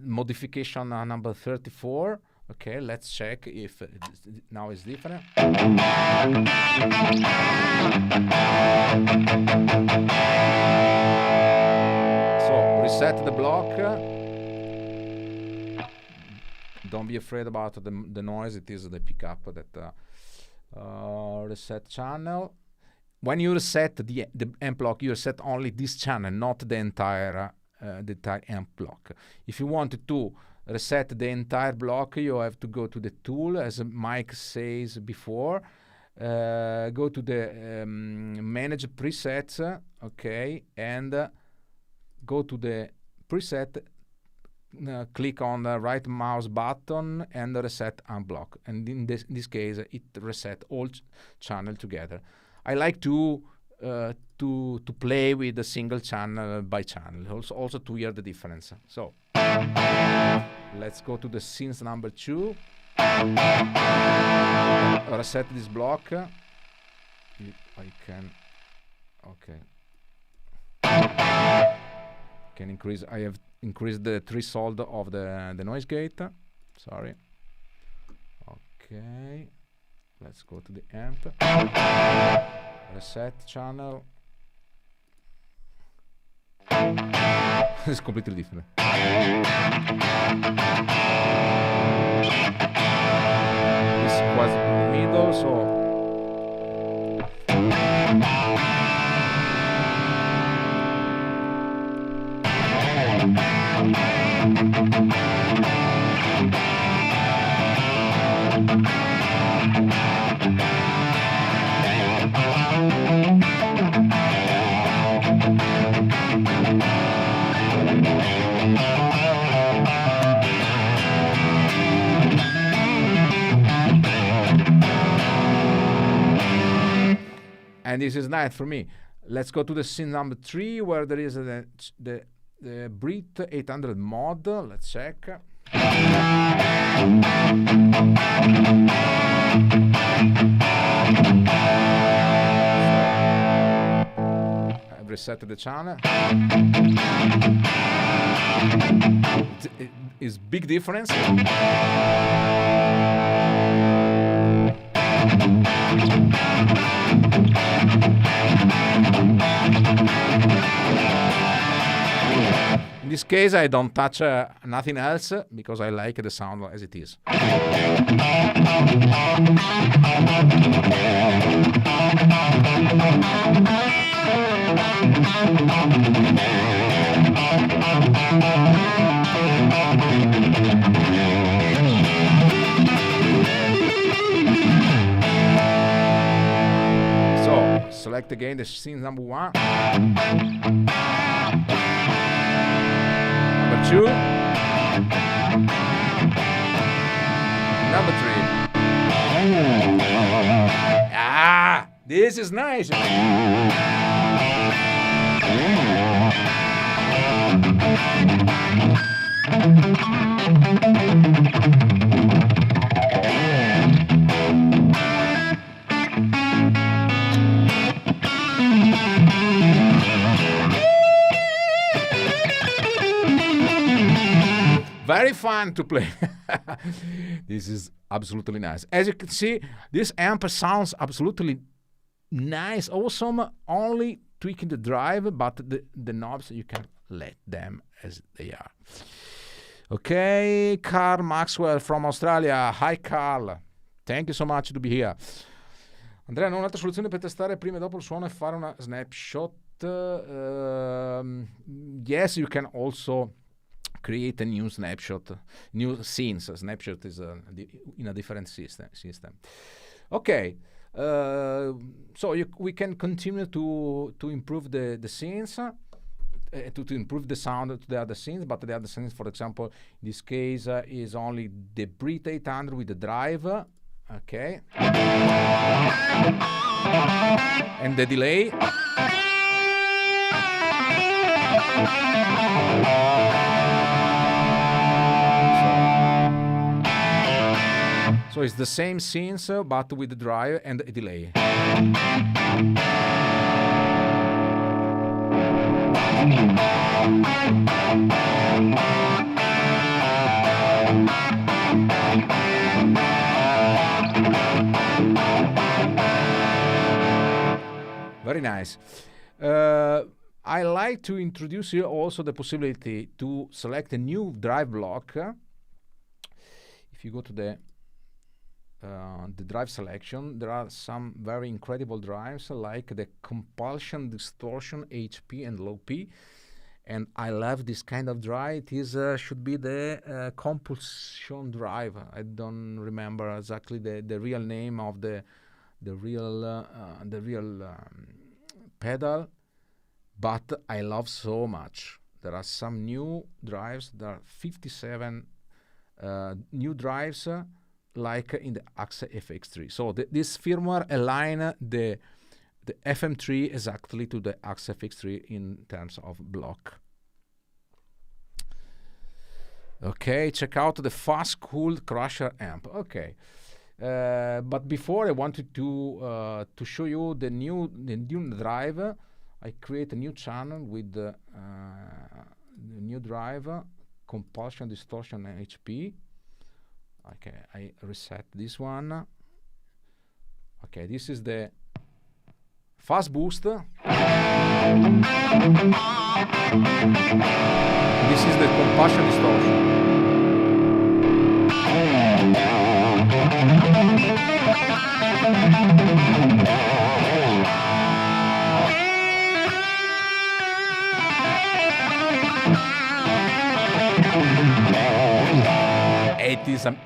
Speaker 1: modification number 34. Okay, let's check if now it's different. So reset the block. Don't be afraid about the noise. It is the pickup that reset channel. When you reset the amp block, you reset only this channel, not the entire amp block. If you want to reset the entire block, you have to go to the tool, as Mike says before. Go to the manage presets, okay, and go to the preset. Click on the right mouse button and reset unblock. And in this case, it reset all channel together. I like to play with a single channel by channel, also to hear the difference. So let's go to the scenes number 2. Reset this block. I can, okay. Can increase. I have increased the threshold of the noise gate. Sorry. Okay. Let's go to the amp. Reset channel. It's completely different. This was in the middle, so and this is nice for me. Let's go to the scene number 3, where there is the Brit 800 mod. Let's check. reset the channel. It is big difference. In this case, I don't touch nothing else because I like the sound as it is. So, select again the scene number 1. Number 2. Number 3. Ah, this is nice. Very fun to play. This is absolutely nice. As you can see, this amp sounds absolutely nice, awesome, only tweaking the drive, but the knobs, you can let them as they are. Okay, Carl Maxwell from Australia. Hi Carl, thank you so much to be here. Andrea, non ho un'altra soluzione per testare prima e dopo il suono e fare una snapshot? Yes, you can also create a new snapshot, new scenes. Snapshot is in a different system. Okay, so we can continue to improve the scenes, to improve the sound to the other scenes, but the other scenes, for example, in this case is only the Brit 800 with the drive, okay, and the delay. So it's the same scenes, but with the drive and the delay. Very nice. I like to introduce here also the possibility to select a new drive block. If you go to the drive selection, there are some very incredible drives like the compulsion, distortion, HP and low P, and I love this kind of drive. It is should be the compulsion drive. I don't remember exactly the real name of the real pedal, but I love so much. There are some new drives. There are 57 new drives. Like in the AXE FX3. So this firmware align the FM3 exactly to the AXE FX3 in terms of block. Okay, check out the fast cooled crusher amp. Okay, but before I wanted to show you the new drive. I create a new channel with the new drive, compulsion, distortion, and HP. Okay, I reset this one. Okay, this is the fast boost. This is the compulsion distortion.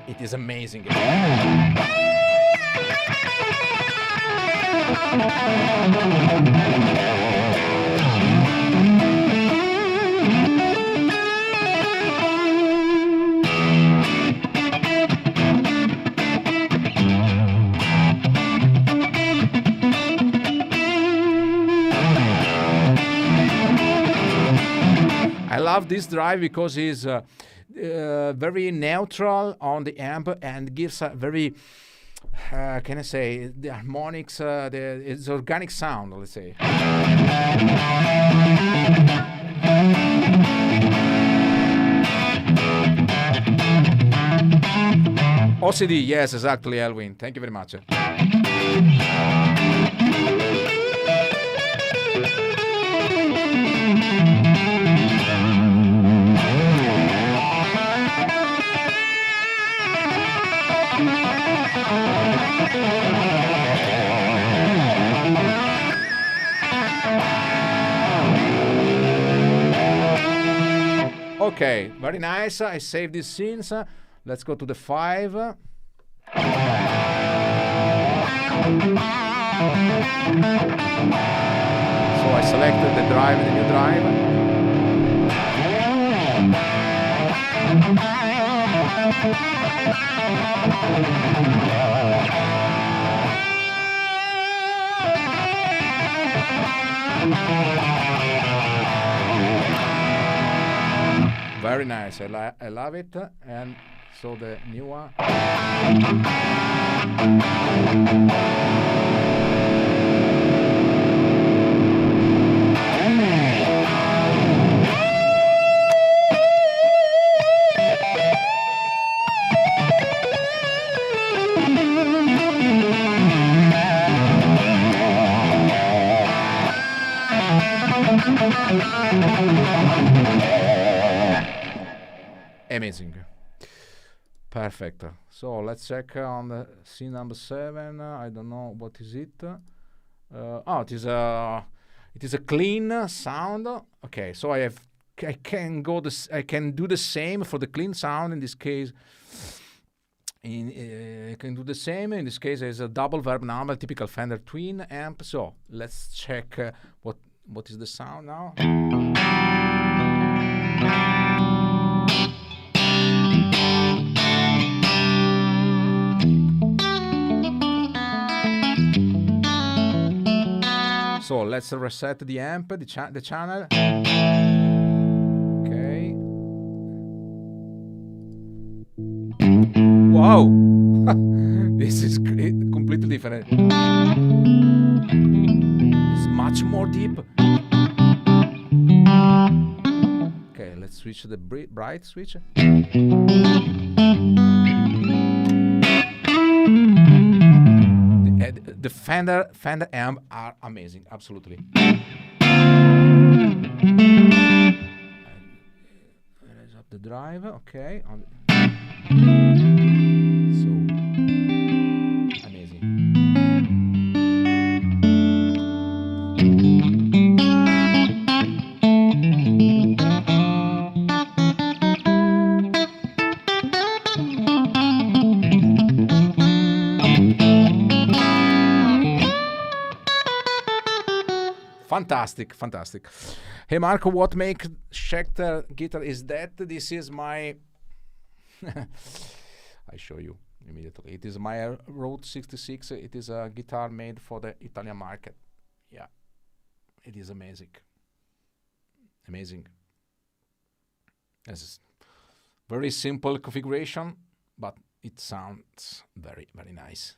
Speaker 1: It is amazing. I love this drive because it's very neutral on the amp and gives a very can I say, the harmonics, it's organic sound, let's say. OCD, yes, exactly, Elwin. Thank you very much. Okay, very nice. I saved these scenes. Let's go to the 5. So I selected the drive, the new drive. Very nice. I love it. And so the new one. Amazing. Perfect. So let's check on the scene number 7. I don't know what is it. Oh, it is a clean sound. Okay, so I can do the same for the clean sound. In this case, I can do the same. In this case, it's a double verb number, typical Fender Twin amp. So let's check what is the sound now. So let's reset the amp, the channel. Okay. Wow! This is completely different. It's much more deep. Okay, let's switch the bright switch. The Fender amp are amazing, absolutely. Raise up the drive, okay. So amazing. Fantastic, fantastic. Hey Marco, what makes Schecter guitar is that? This is my... I show you immediately. It is my Rode 66. It is a guitar made for the Italian market. Yeah, it is amazing. Amazing. It's very simple configuration, but it sounds very, very nice.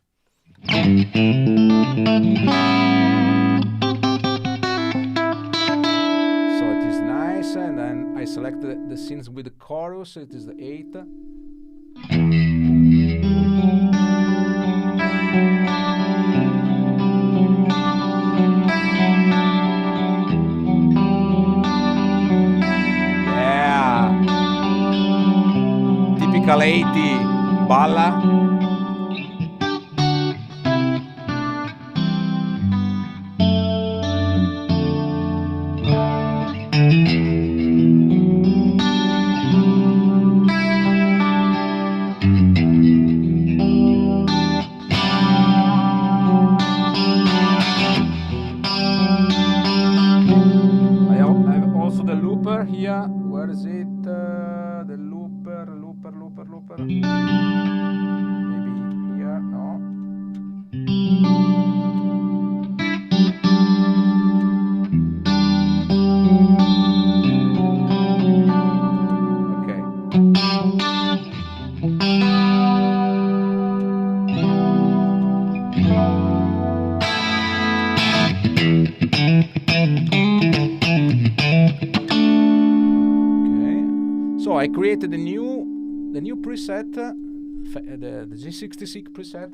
Speaker 1: And then I selected the scenes with the chorus. It is the 8. Yeah, typical 80 balla. Here, where is it? The looper. created the new preset, the G66 preset.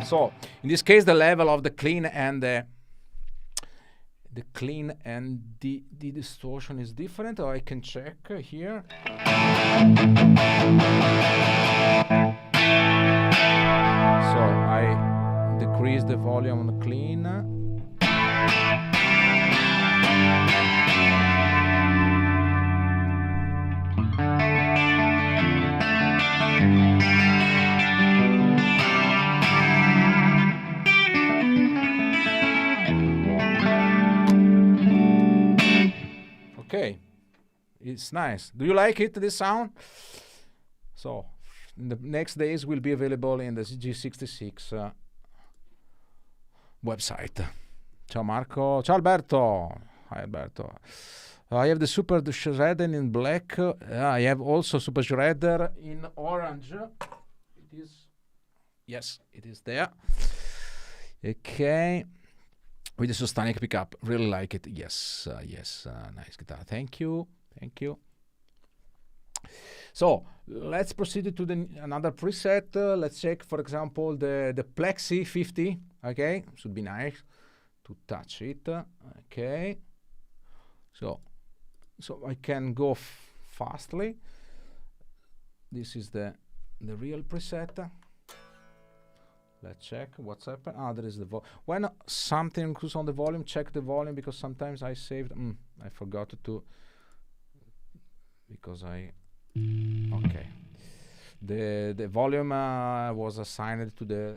Speaker 1: So in this case, the level of the clean and the distortion is different. Or I can check here. So I decrease the volume on the clean. Okay, it's nice. Do you like it, this sound? So, in the next days will be available in the G66 website. Ciao Marco. Ciao Alberto. Hi Alberto. I have the Super Shredder in black. I have also Super Shredder in orange. It is, yes, it is there. Okay. With the Sostanic pickup, really like it. Yes, yes, nice guitar. Thank you, thank you. So let's proceed to another preset. Let's check, for example, the Plexi 50. Okay, should be nice to touch it. Okay, so I can go fastly. This is the real preset. Let's check what's happened. Ah, there is the volume. When something goes on the volume, check the volume, because sometimes I saved. I forgot to. Because I. Okay. The volume was assigned to the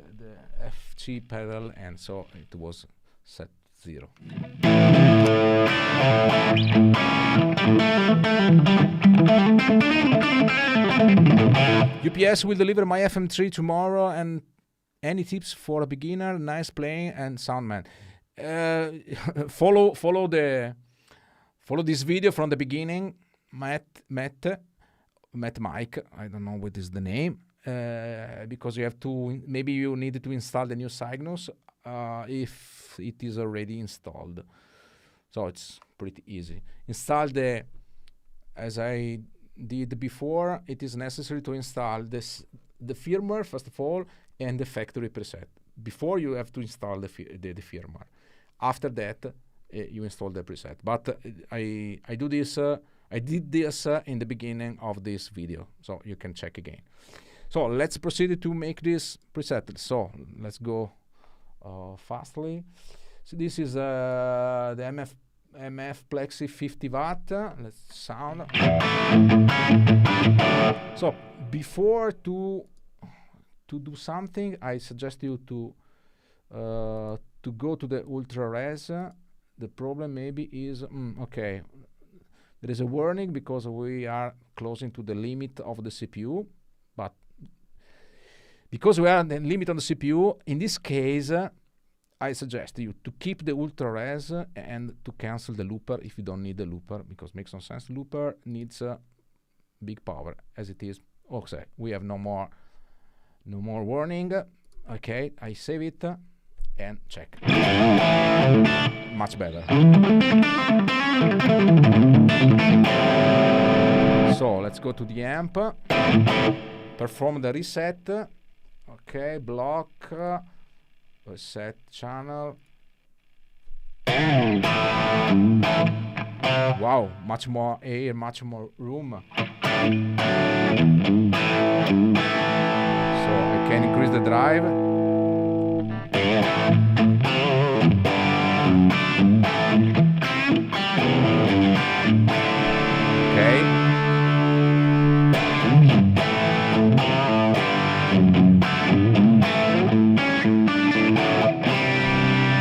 Speaker 1: FG pedal, and so it was set 0. UPS will deliver my FM3 tomorrow, and any tips for a beginner? Nice playing and sound, man. Follow this video from the beginning. Matt Mike. I don't know what is the name, because you have to. Maybe you need to install the new Cygnus if it is already installed. So it's pretty easy. Install as I did before. It is necessary to install the firmware first of all, and the factory preset. Before, you have to install the firmware. After that, you install the preset. But I did this in the beginning of this video, so you can check again. So let's proceed to make this preset. So let's go fastly. So this is the MF Plexi 50 watt. Let's sound. So before to do something, I suggest you to go to the ultra res. The problem maybe is okay. There is a warning because we are closing to the limit of the CPU, but because we are at the limit on the CPU, in this case, I suggest you to keep the ultra res and to cancel the looper if you don't need the looper, because it makes no sense. Looper needs big power as it is. Okay, we have no more warning. Okay, I save it and check. Much better. So let's go to the amp. Perform the reset. Okay, block. Reset channel. Wow, much more air, much more room. So I can increase the drive. Okay.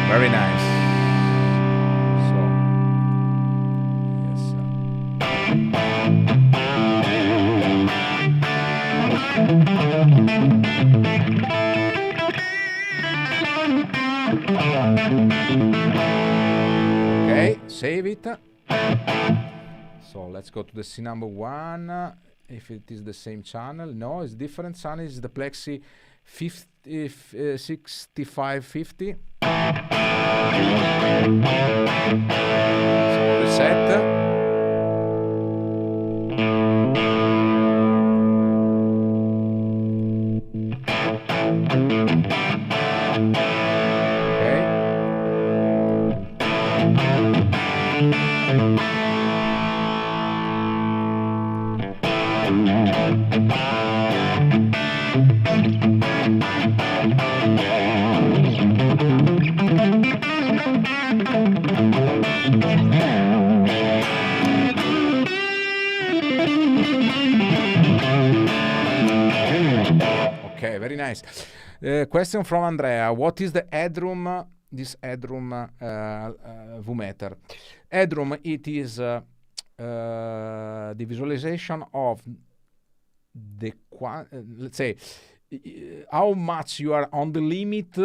Speaker 1: Very nice. So, yes. Okay, save it. So let's go to the scene number 1. If it is the same channel, no, it's different channel. It's the Plex 6550. So reset. Okay, very nice. Question from Andrea. What is the headroom? This headroom VMeter. Headroom, it is the visualization of the let's say how much you are on the limit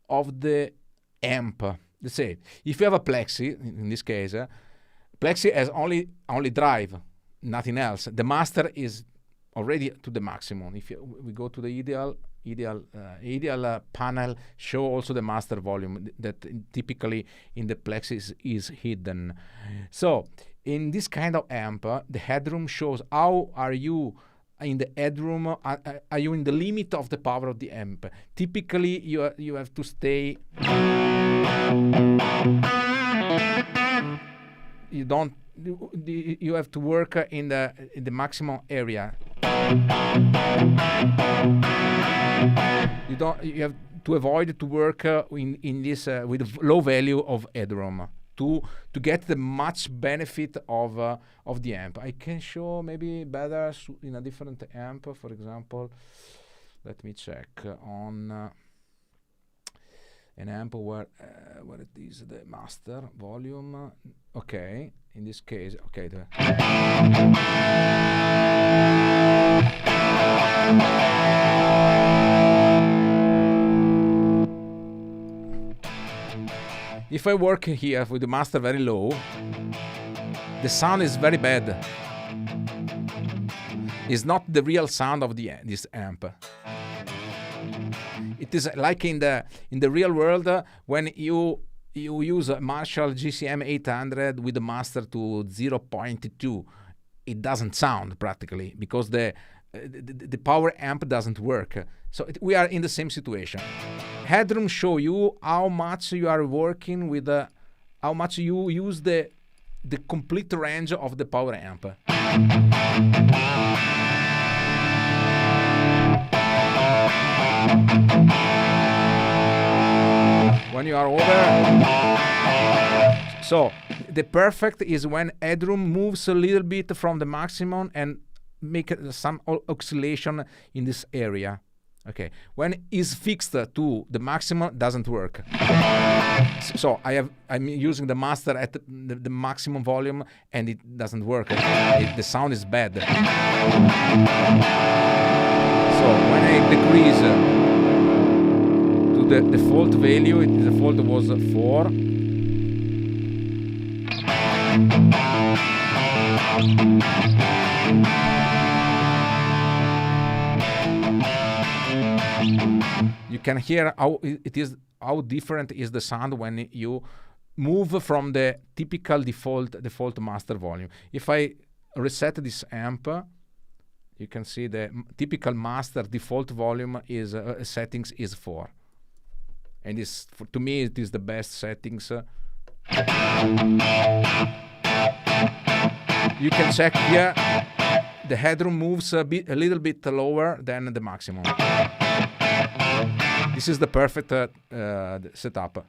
Speaker 1: of the amp. Let's say if you have a Plexi, in this case, Plexi has only drive, nothing else. The master is already to the maximum. If we go to the ideal panel, show also the master volume that typically in the Plexi is hidden. So in this kind of amp, the headroom shows how are you in the headroom, are you in the limit of the power of the amp. Typically you have to stay, you have to work in the maximum area. You have to avoid to work in this with low value of headroom to get the much benefit of the amp. I can show maybe better in a different amp. For example, let me check on an amp where it is the master volume. Okay, in this case, okay. If I work here with the master very low, the sound is very bad. It's not the real sound of this amp. It is like in the real world when you use a Marshall GCM 800 with the master to 0.2, it doesn't sound practically because the power amp doesn't work. So we are in the same situation. Headroom show you how much you are working with, how much you use the complete range of the power amp. When you are over, so the perfect is when headroom moves a little bit from the maximum and make some oscillation in this area. Okay, when it's fixed to the maximum, doesn't work. So I'm using the master at the maximum volume and it doesn't work. The sound is bad. So when I decrease to the default value, the default was 4. You can hear how different is the sound when you move from the typical default master volume. If I reset this amp, you can see the typical master default volume is settings is 4, and to me it is the best settings. You can check here. The headroom moves a little bit lower than the maximum. This is the perfect setup.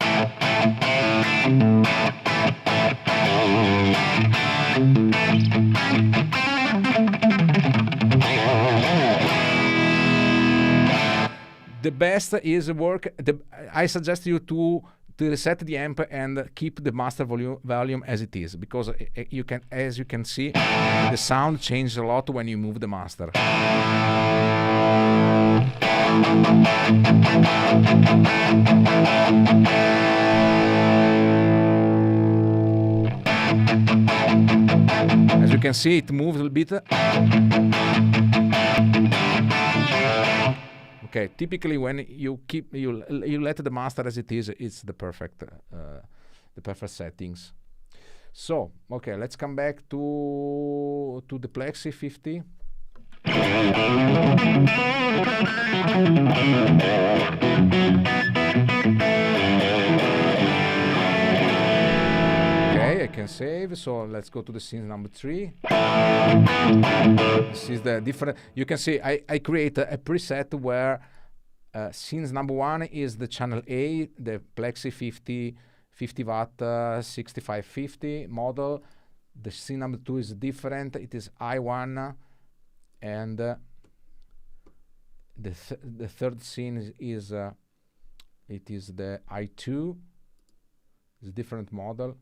Speaker 1: The best is I suggest you to reset the amp and keep the master volume as it is, because as you can see, the sound changes a lot when you move the master. you can see it moves a little bit. Okay, typically when you let the master as it is, it's the perfect settings. So, okay, let's come back to the Plex 50. Okay, I can save. So let's go to the scene number 3. This is the different. You can see I create a preset where scenes number 1 is the channel A, the Plex 50 watt 6550 model. The scene number 2 is different. It is I1, and the third scene is it is the I2. It's a different model,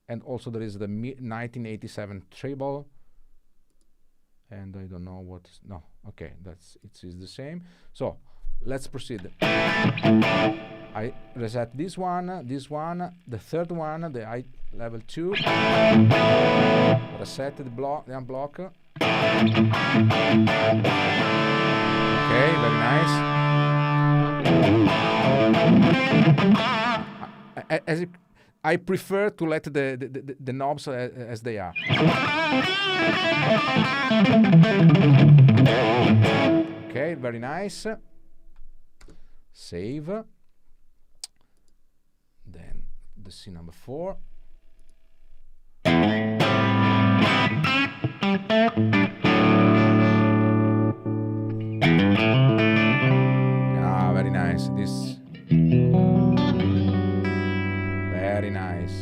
Speaker 1: and also there is the 1987 treble. And I don't know what is, no, okay, it is the same. So let's proceed. I reset this one, the third one, the I level 2. Reset the unblock. Okay, very nice. I prefer to let the knobs as they are. Okay, very nice. Save. Then the scene number 4. Ah, very nice. This very nice.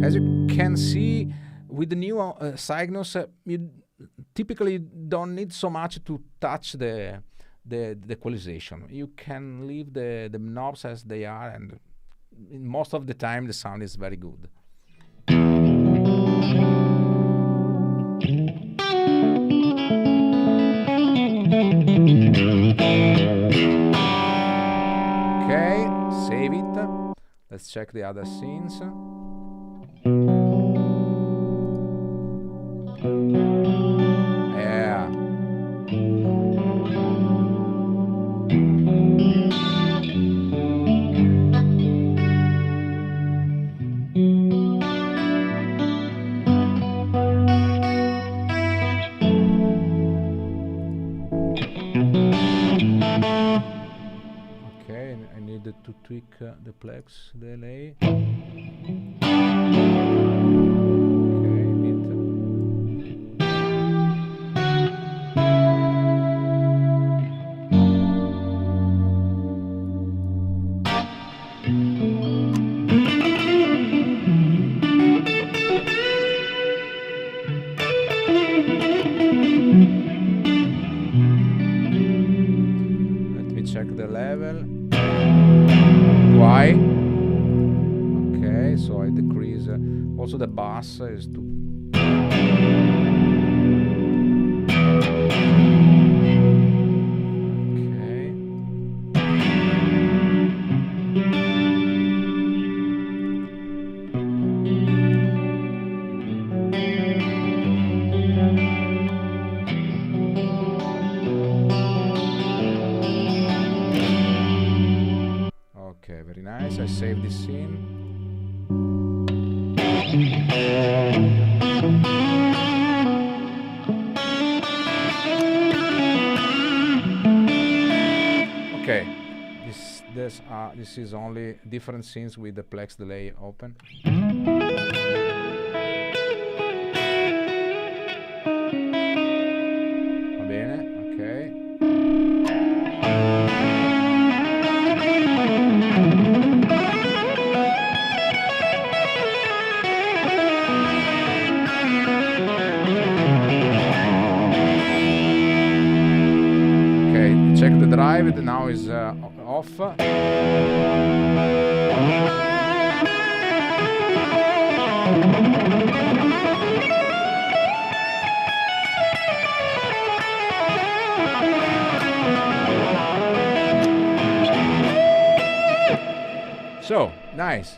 Speaker 1: As you can see, with the new Cygnus, you typically don't need so much to touch the equalization. You can leave the knobs as they are, and most of the time the sound is very good. Okay, save it. Let's check the other scenes. Yeah. Okay, I needed to tweak the Plex Delay. Check the level. Why? Okay, so I decrease. Also the bass is too. Okay. Okay, very nice. I save this scene. Okay, this is only different scenes with the Plex Delay open. Va bene, ok. Check the drive, it now is off. So, nice.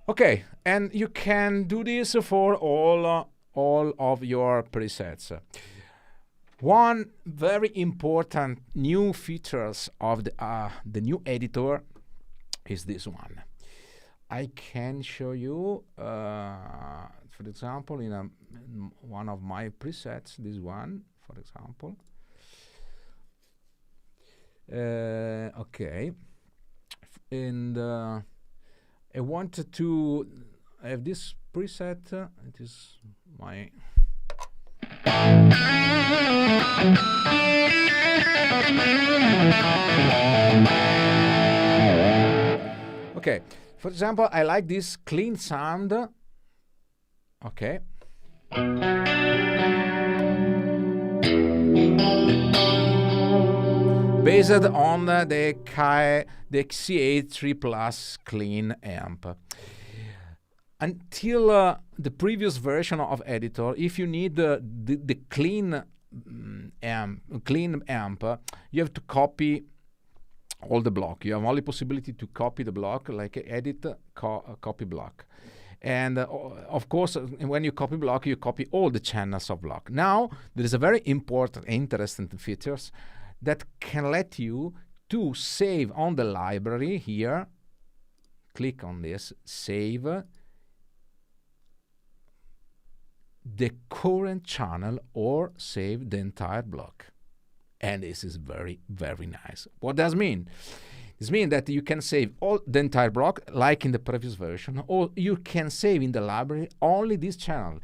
Speaker 1: Okay, and you can do this for all of your presets. One very important new features of the new editor is this one. I can show you, for example, in one of my presets, this one, for example. Okay, and I wanted to have this preset. It is my okay. For example, I like this clean sound. Okay. Based on the CA3 Plus clean amp. Until the previous version of editor, if you need the clean amp, you have to copy all the block. You have only possibility to copy the block, like edit, copy block. And of course, when you copy block, you copy all the channels of block. Now, there is a very important, interesting features that can let you to save on the library here. Click on this, save the current channel or save the entire block. And this is very, very nice. What does it mean? This means that you can save all the entire block, like in the previous version, or you can save in the library only this channel.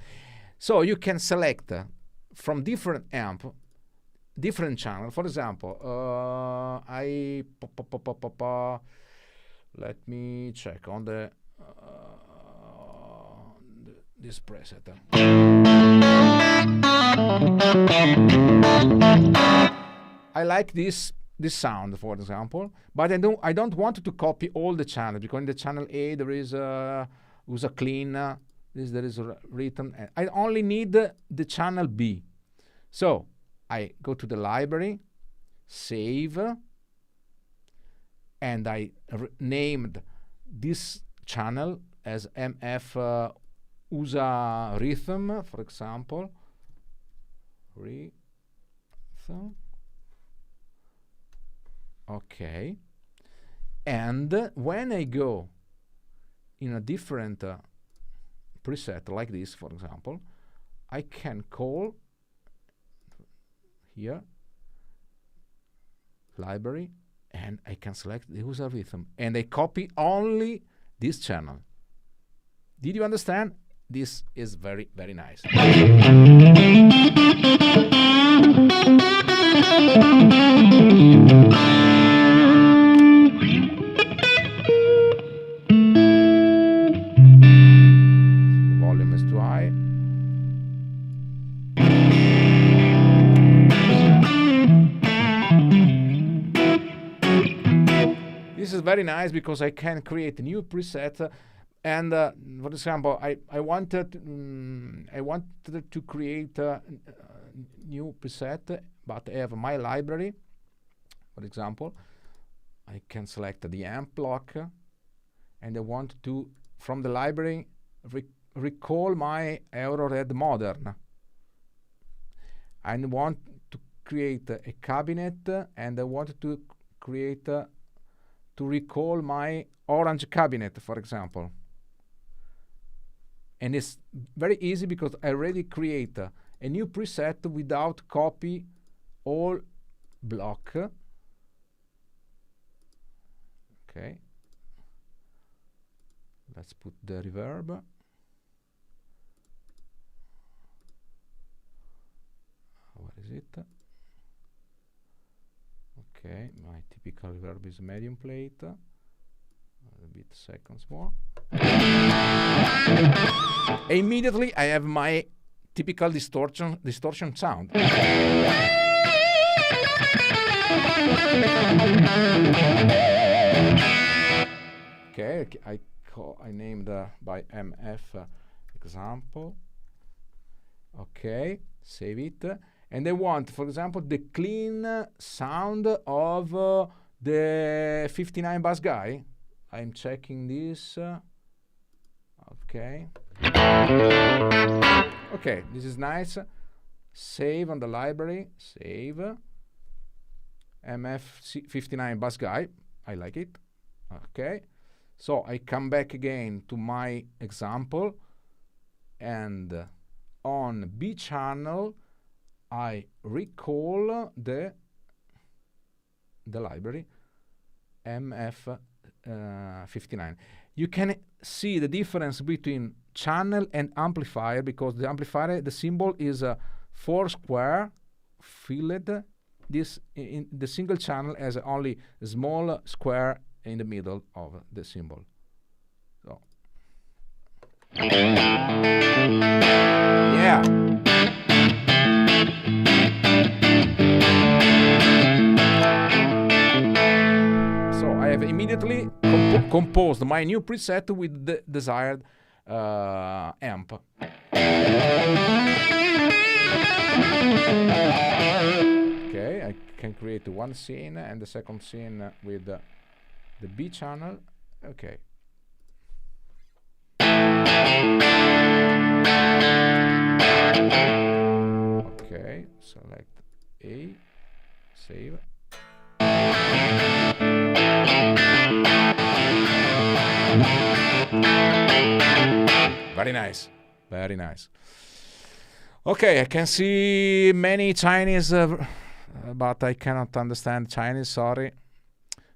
Speaker 1: So you can select from different amp, different channel. For example, let me check on the this preset. I like this sound, for example, but I don't want to copy all the channels, because in the channel A there is USA clean, there is written. I only need the channel B. So I go to the library, save, and I named this channel as MF USA rhythm, for example. Rhythm. Okay. And when I go in a different preset like this, for example, I can call here library, and I can select the USA rhythm, and I copy only this channel. Did you understand? This is very, very nice. The volume is too high. This is very nice because I can create a new preset. And for example, I wanted to create a new preset, but I have my library. For example, I can select the amp block, and I want to, from the library, recall my Eurored Modern. I want to create a cabinet, and I want to create to recall my Orange cabinet, for example. And it's very easy because I already create a new preset without copy all block. Okay. Let's put the reverb. Where is it? Okay, my typical reverb is medium plate. A bit seconds more. Immediately I have my typical distortion sound. Okay, I named by MF example. Okay, save it. And I want, for example, the clean sound of the 59 bass guy. I'm checking this. Okay. Okay, this is nice. Save on the library. Save. MF59 bus guy. I like it. Okay. So I come back again to my example, and on B channel I recall the library MF59. You can see the difference between channel and amplifier, because the amplifier, the symbol is a 4 square filled. This in the single channel has only a small square in the middle of the symbol. So yeah. So I have immediately composed my new preset with the desired amp. Okay, I can create one scene and the second scene with the B channel. Okay. Okay, select A, save. Very nice, very nice. Okay, I can see many Chinese, but I cannot understand Chinese, sorry.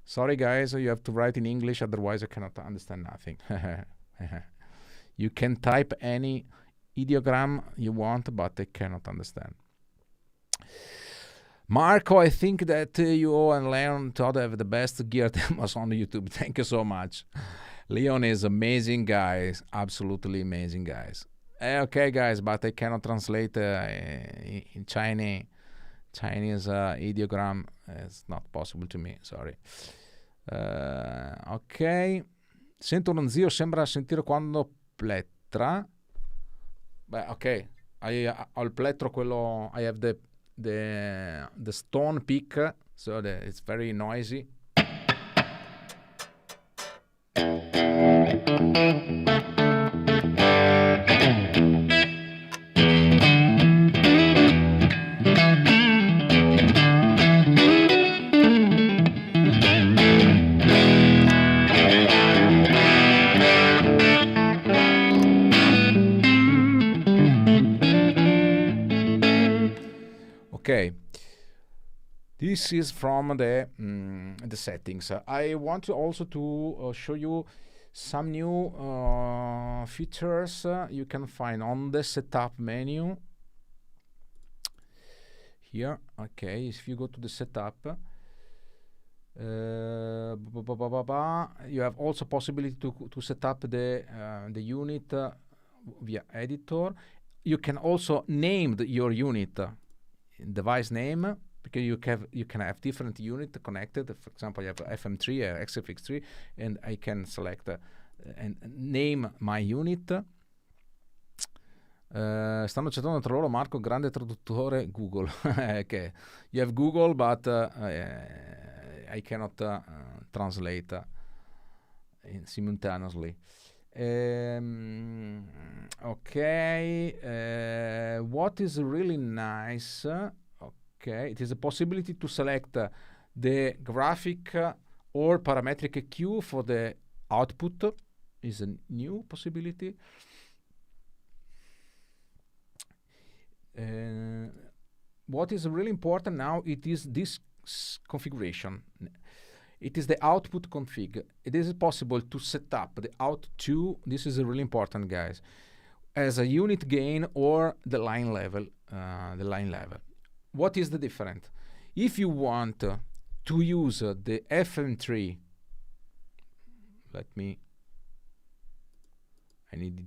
Speaker 1: Sorry guys, you have to write in English, otherwise I cannot understand nothing. You can type any ideogram you want, but I cannot understand. Marco, I think that you and Leon Todd have the best gear demos on YouTube. Thank you so much. Leon is amazing guys, absolutely amazing guys. Okay guys, but I cannot translate in Chinese ideogram. It's not possible to me, sorry. Ok, sento uno zio, sembra sentire quando plettra. Beh, ok, ho il plettro, quello, I have the stone peak, so it's very noisy. Okay, this is from the settings. I want to also to show you some new features you can find on the setup menu. Here, okay, if you go to the setup, you have also possibility to set up the unit via editor. You can also name your unit. Device name, because you can have different units connected. For example, you have FM3 or XFX3, and I can select and name my unit. Stanno cercando tra loro Marco, grande traduttore Google. Okay, you have Google, but I cannot translate simultaneously. Okay, what is really nice, okay, it is a possibility to select the graphic or parametric EQ for the output. Is a new possibility. What is really important now, it is this configuration. It is the output config. It is possible to set up the out2, this is really important guys, as a unit gain or the line level. What is the difference? If you want to use the FM3, I need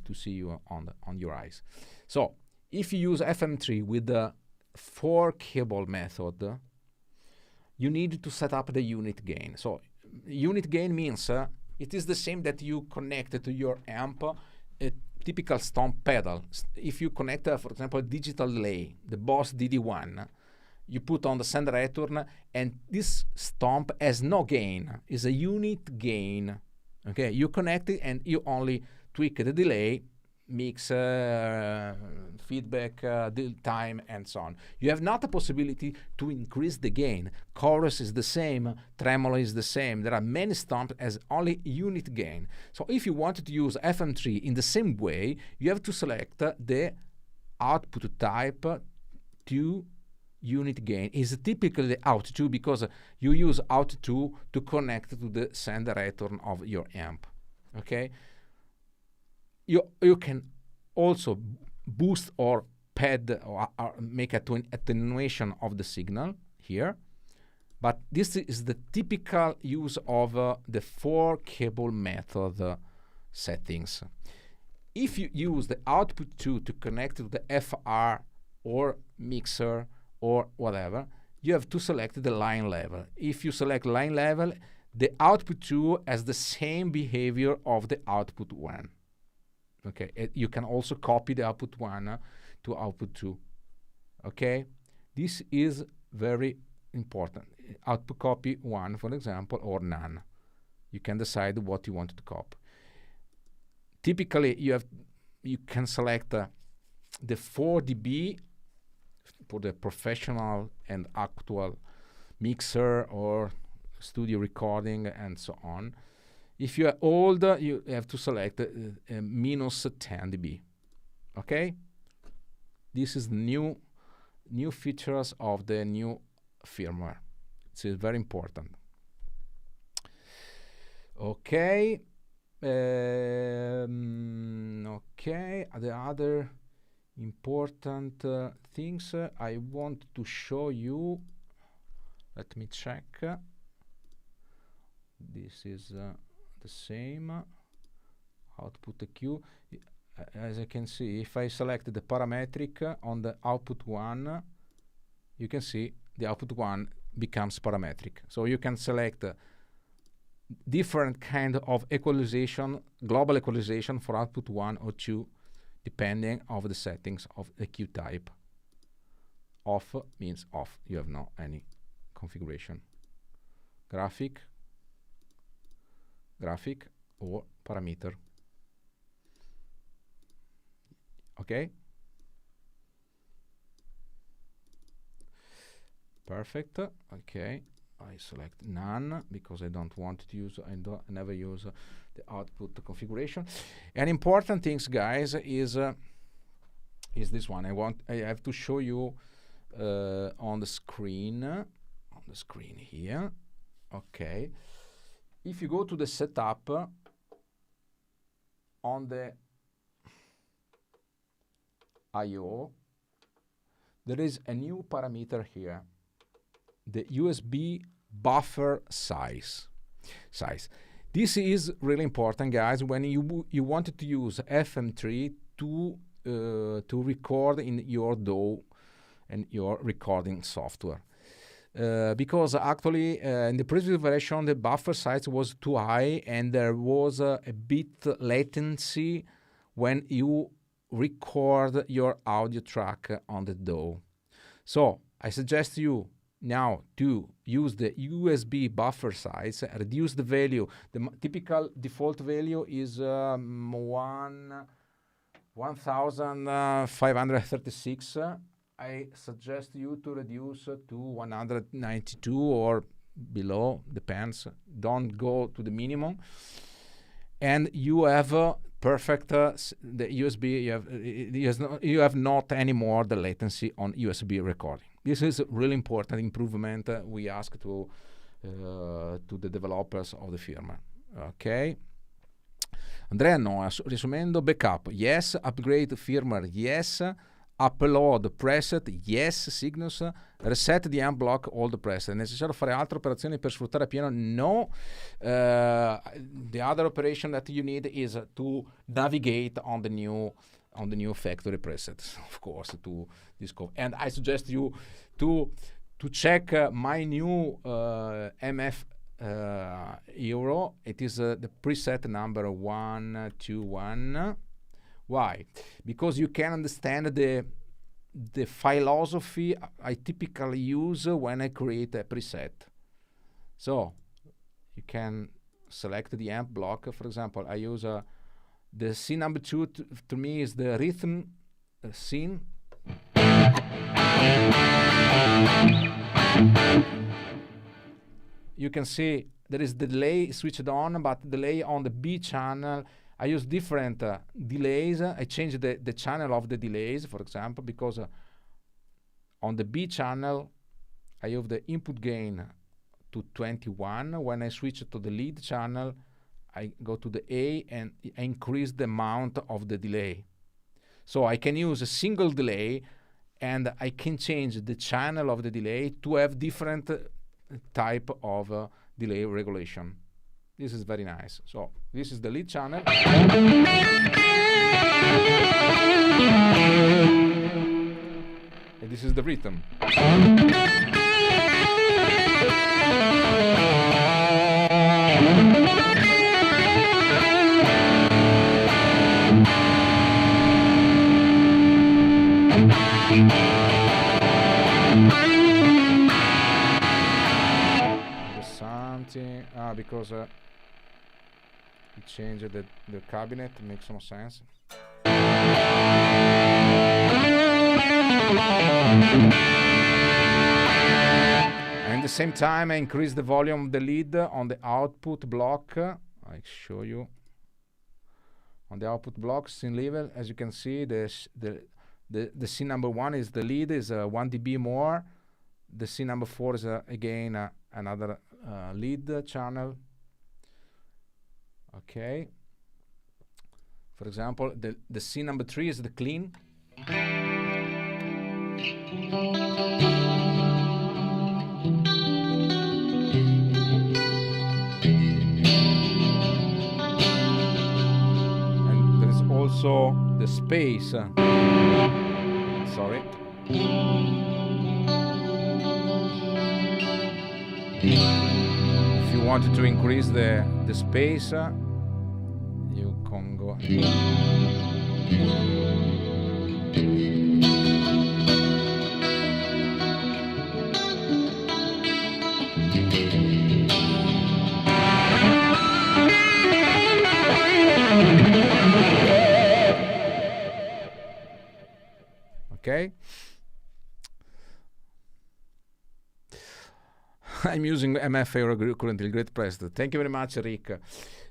Speaker 1: to see you on your eyes. So if you use FM3 with the 4 cable method, you need to set up the unit gain. So unit gain means it is the same that you connect to your amp a typical stomp pedal. If you connect, for example, a digital delay, the Boss DD1, you put on the send return, and this stomp has no gain, is a unit gain. Okay, you connect it and you only tweak the delay, mix, feedback, time, and so on. You have not a possibility to increase the gain. Chorus is the same, tremolo is the same. There are many stomps as only unit gain. So if you wanted to use FM3 in the same way, you have to select the output type to unit gain. Is typically the out2 because you use out2 to connect to the send return of your amp. Okay. You can also boost or pad or make attenuation of the signal here, but this is the typical use of the 4-cable method settings. If you use the output 2 to connect to the FR or mixer or whatever, you have to select the line level. If you select line level, the output 2 has the same behavior of the output 1. Okay, you can also copy the output 1 to output 2. Okay, this is very important. Output copy 1, for example, or none. You can decide what you want to copy. Typically, you can select the 4 dB for the professional and actual mixer or studio recording and so on. If you are old, you have to select minus 10 dB. Okay? This is new features of the new firmware. It's very important. Okay. Okay. The other important things I want to show you. Let me check. This is the same output EQ. As I can see, if I select the parametric on the output 1, you can see the output 1 becomes parametric. So you can select different kind of equalization, global equalization for output 1 or 2, depending on the settings of the EQ type. Off means off. You have no any configuration. Graphic or parameter. Okay, perfect. Okay, I select none because I don't want to use, I never use the output configuration. An important things, guys, is this one. I have to show you on the screen here. Okay, if you go to the setup on the I/O, there is a new parameter here, the USB buffer size. This is really important, guys, when you wanted to use FM3 to record in your DAW and your recording software. Because actually in the previous version the buffer size was too high and there was a bit latency when you record your audio track on the DAW. So I suggest you now to use the USB buffer size, reduce the value. The typical default value is 1536. I suggest you to reduce to 192 or below, depends. Don't go to the minimum. And you have perfect the USB. You have not anymore the latency on USB recording. This is a really important improvement we ask to the developers of the firmware. Okay. Andrea Noah, riassumendo: backup, yes. Upgrade firmware, yes. Upload preset, yes. Cygnus, reset the unblock all the preset. È necessario fare altre operazioni per sfruttare appieno? No. The other operation that you need is to navigate on the new factory presets, of course, to discover. And I suggest you to check my new MF Euro. It is the preset number 121. Why? Because you can understand the philosophy I typically use when I create a preset. So you can select the amp block. For example, I use the scene number 2 to me is the rhythm scene. You can see there is delay switched on, but delay on the B channel. I use different delays. I change the channel of the delays, for example, because on the B channel, I have the input gain to 21. When I switch to the lead channel, I go to the A and I increase the amount of the delay. So I can use a single delay and I can change the channel of the delay to have different type of delay regulation. This is very nice. So this is the lead channel. And this is the rhythm. Because we changed the cabinet, makes no sense. And at the same time, I increase the volume of the lead on the output block. I show you on the output block scene level. As you can see, the scene number 1 is the lead is 1 dB more. The scene number 4 is again another lead channel. Okay. For example, the scene number 3 is the clean. And there is also the space. Sorry. If you wanted to increase the space, you can go. Okay. I'm using MF currently, Gratis Preset. Thank you very much, Rick.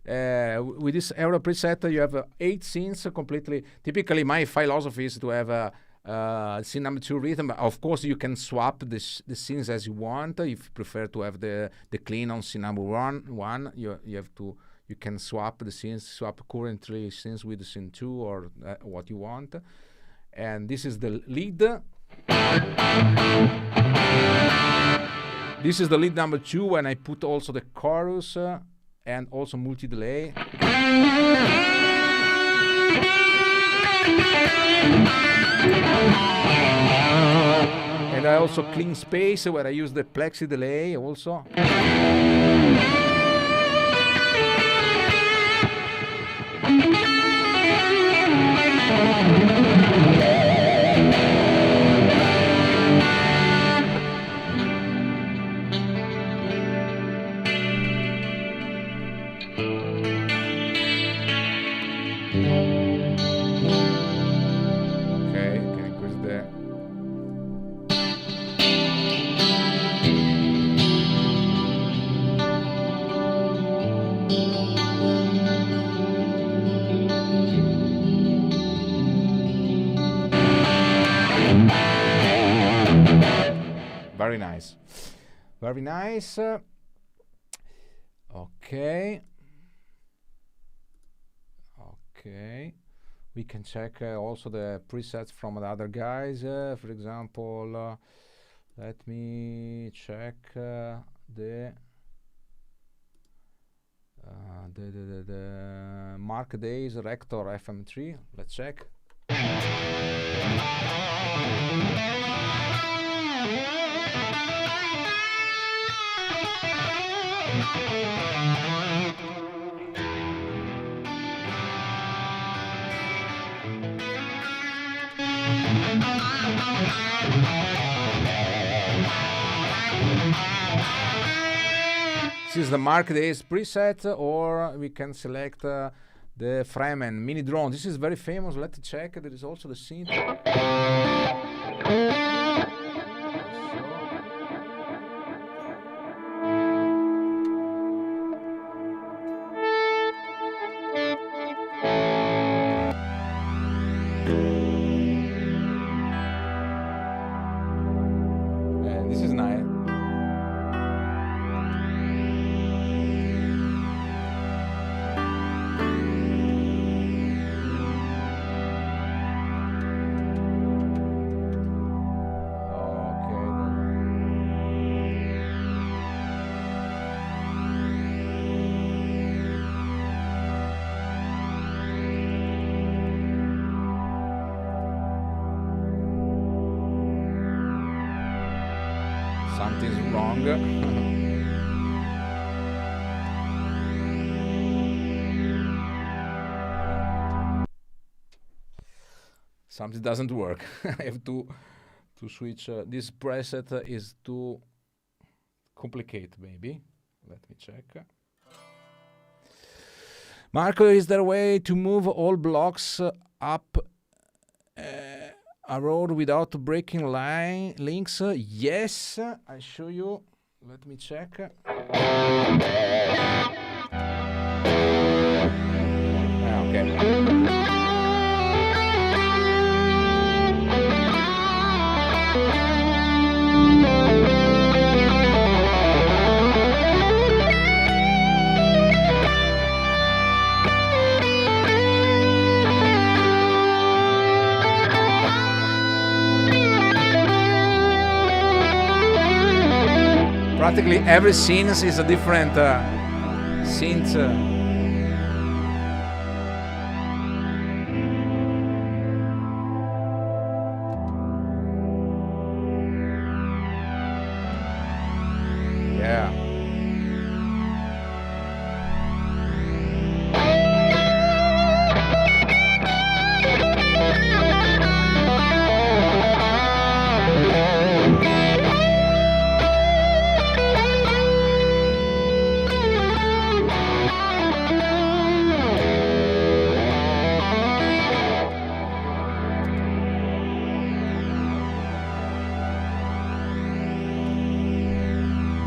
Speaker 1: With this Neuer preset, you have 8 scenes completely. Typically, my philosophy is to have a scene number 2 rhythm. Of course, you can swap the scenes as you want. If you prefer to have the clean on scene number 1, you can swap the scenes, swap currently scenes with the scene 2 or what you want. And this is the lead. This is the lead number 2 when I put also the chorus and also multi-delay. And I also clean space where I use the Plex Delay also. Very nice. Very nice. Okay. Okay. We can check also the presets from the other guys. For example, let me check the Mark Days Rector FM3. Let's check. This is the Mark Days preset, or we can select the Fremen mini drone. This is very famous. Let's check. There is also the Synth. This is nice. Something's wrong. Something doesn't work. I have to switch. This preset is too complicated, maybe. Let me check. Marco, is there a way to move all blocks up a road without breaking links? Yes, I show you. Let me check. Okay. Practically every scene is a different synth. Yeah.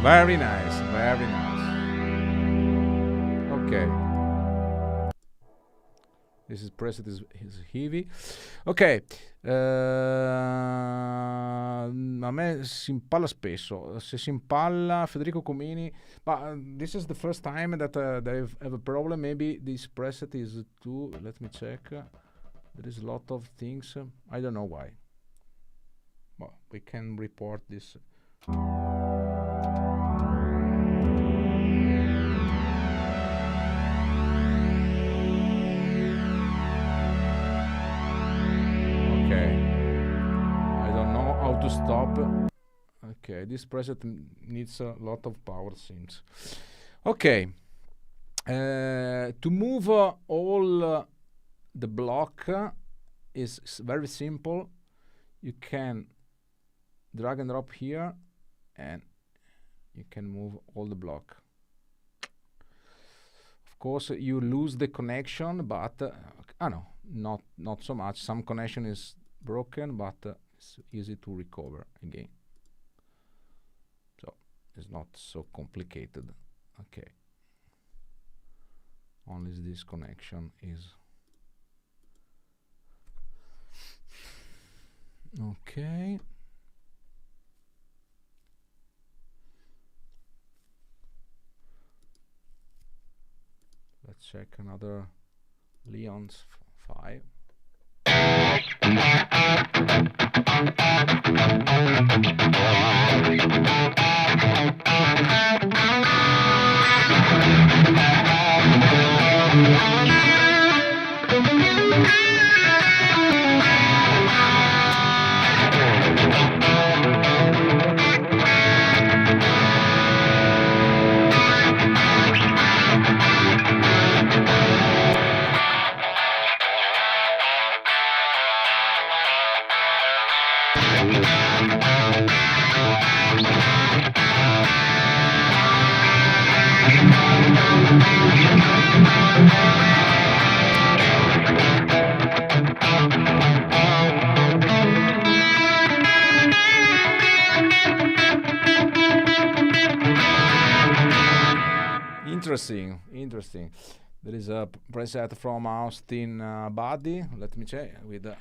Speaker 1: Very nice, very nice. Okay. This is preset is heavy. Ok. A me si impalla spesso. Se si impalla, Federico Comini. But this is the first time that I have a problem. Maybe this preset is too. Let me check. There is a lot of things. I don't know why. Well, we can report this. To stop. Okay, this preset needs a lot of power, seems. Okay, to move all the block is very simple. You can drag and drop here, and you can move all the block. Of course, you lose the connection, but no, not so much. Some connection is broken, but it's easy to recover again. So it's not so complicated. Okay. Only this connection is okay. Let's check another Leon's 5. interesting. There is a preset from Austin Buddy. Let me check with the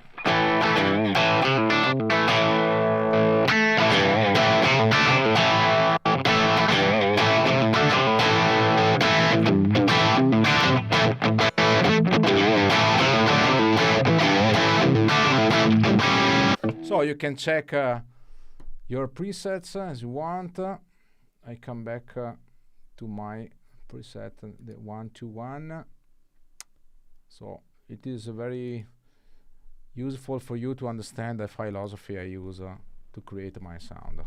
Speaker 1: so you can check your presets as you want. I come back to my preset, the 1-2-1. So it is very useful for you to understand the philosophy I use to create my sound.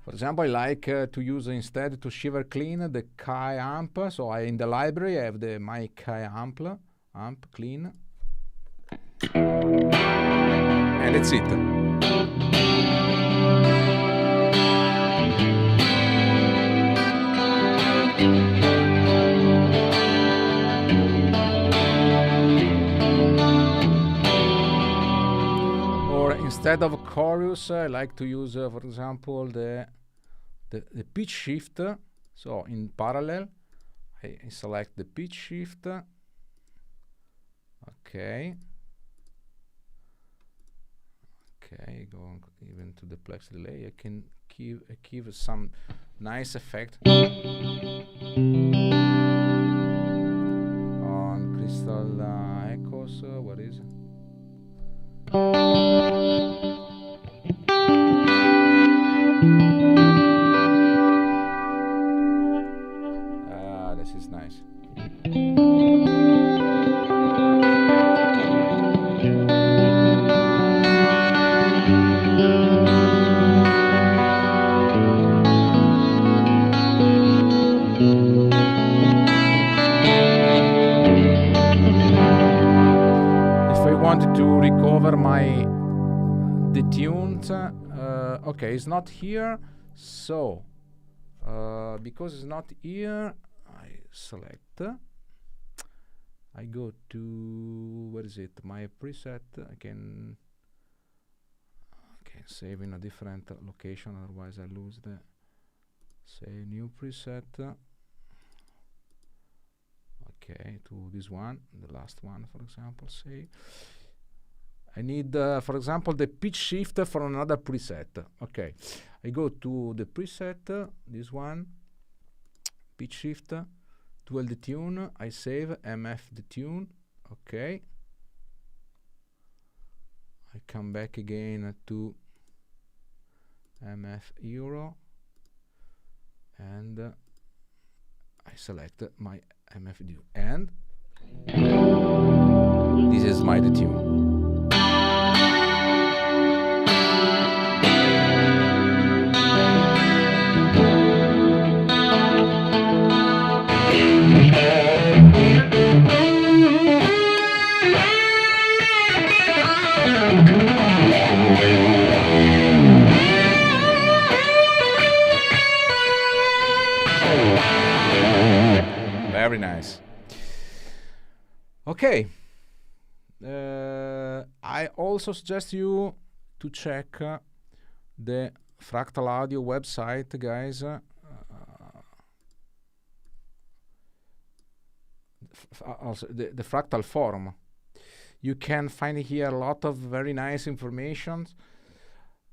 Speaker 1: For example, I like to use instead to shiver clean the Kai amp. So in the library I have my Kai amp clean, and that's it. Or instead of a chorus, I like to use, for example, the pitch shift. So in parallel, I select the pitch shift. Okay. Okay, go even to the Plex Delay. I can give some nice effect on crystal echoes. What is it? This is nice. Wanted to recover my detuned. Okay, it's not here, so because it's not here, I select. I go to, where is it? My preset. I can save in a different location, otherwise I lose the save new preset. Okay, to this one, the last one, for example, say. I need, for example, the pitch shift for another preset. Okay, I go to the preset, this one, pitch shift, 12 detune, I save, MF detune, okay. I come back again to MF Euro, and I select my MF detune, and this is my detune. Very nice. Okay. I also suggest you to check the Fractal Audio website, guys. Also the Fractal forum. You can find here a lot of very nice information.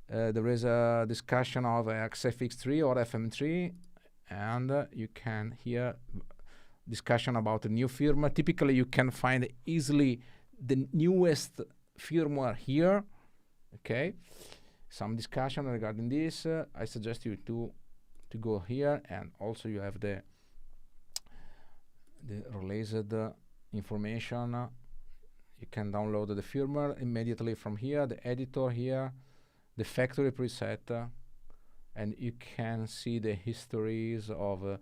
Speaker 1: There is a discussion of XFX3 or FM3, and you can hear discussion about the new firmware. Typically, you can find easily the newest firmware here. Okay, some discussion regarding this. I suggest you to go here, and also you have the released information. You can download the firmware immediately from here, the editor here, the factory preset, and you can see the histories of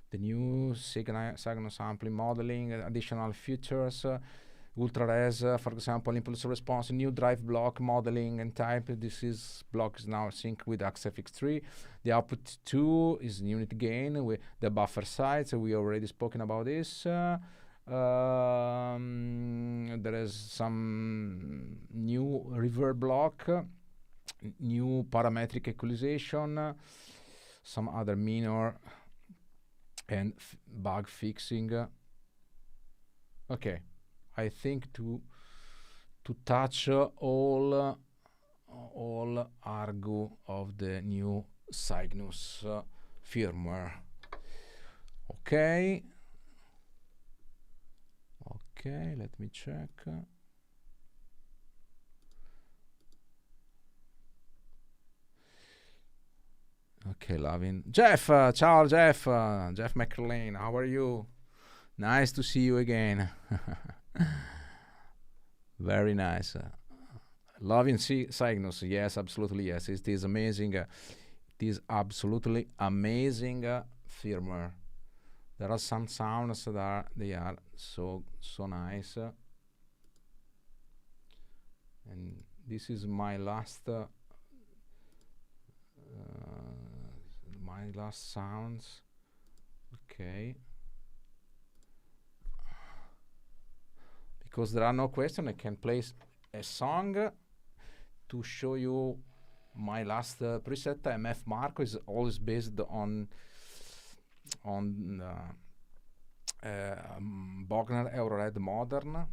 Speaker 1: the new Cygnus sampling modeling, additional features. ultra-res, for example, impulse response, new drive block modeling and type. This is block is now synced with XFX3. The output 2 is unit gain with the buffer size. So we already spoken about this. There is some new reverb block, new parametric equalization, some other minor and bug fixing. Okay, I think to touch all argo of the new Cygnus firmware. Okay. Okay, let me check. Okay, Lavin. Jeff, ciao Jeff. Jeff McLean, how are you? Nice to see you again. Very nice. Loving Cygnus, yes, absolutely, yes. It is amazing. It is absolutely amazing firmware. There are some sounds that are so nice. And this is my last sounds. Okay. Because there are no questions, I can play a song to show you my last preset. MF Marco is always based on Bogner Eurored Modern.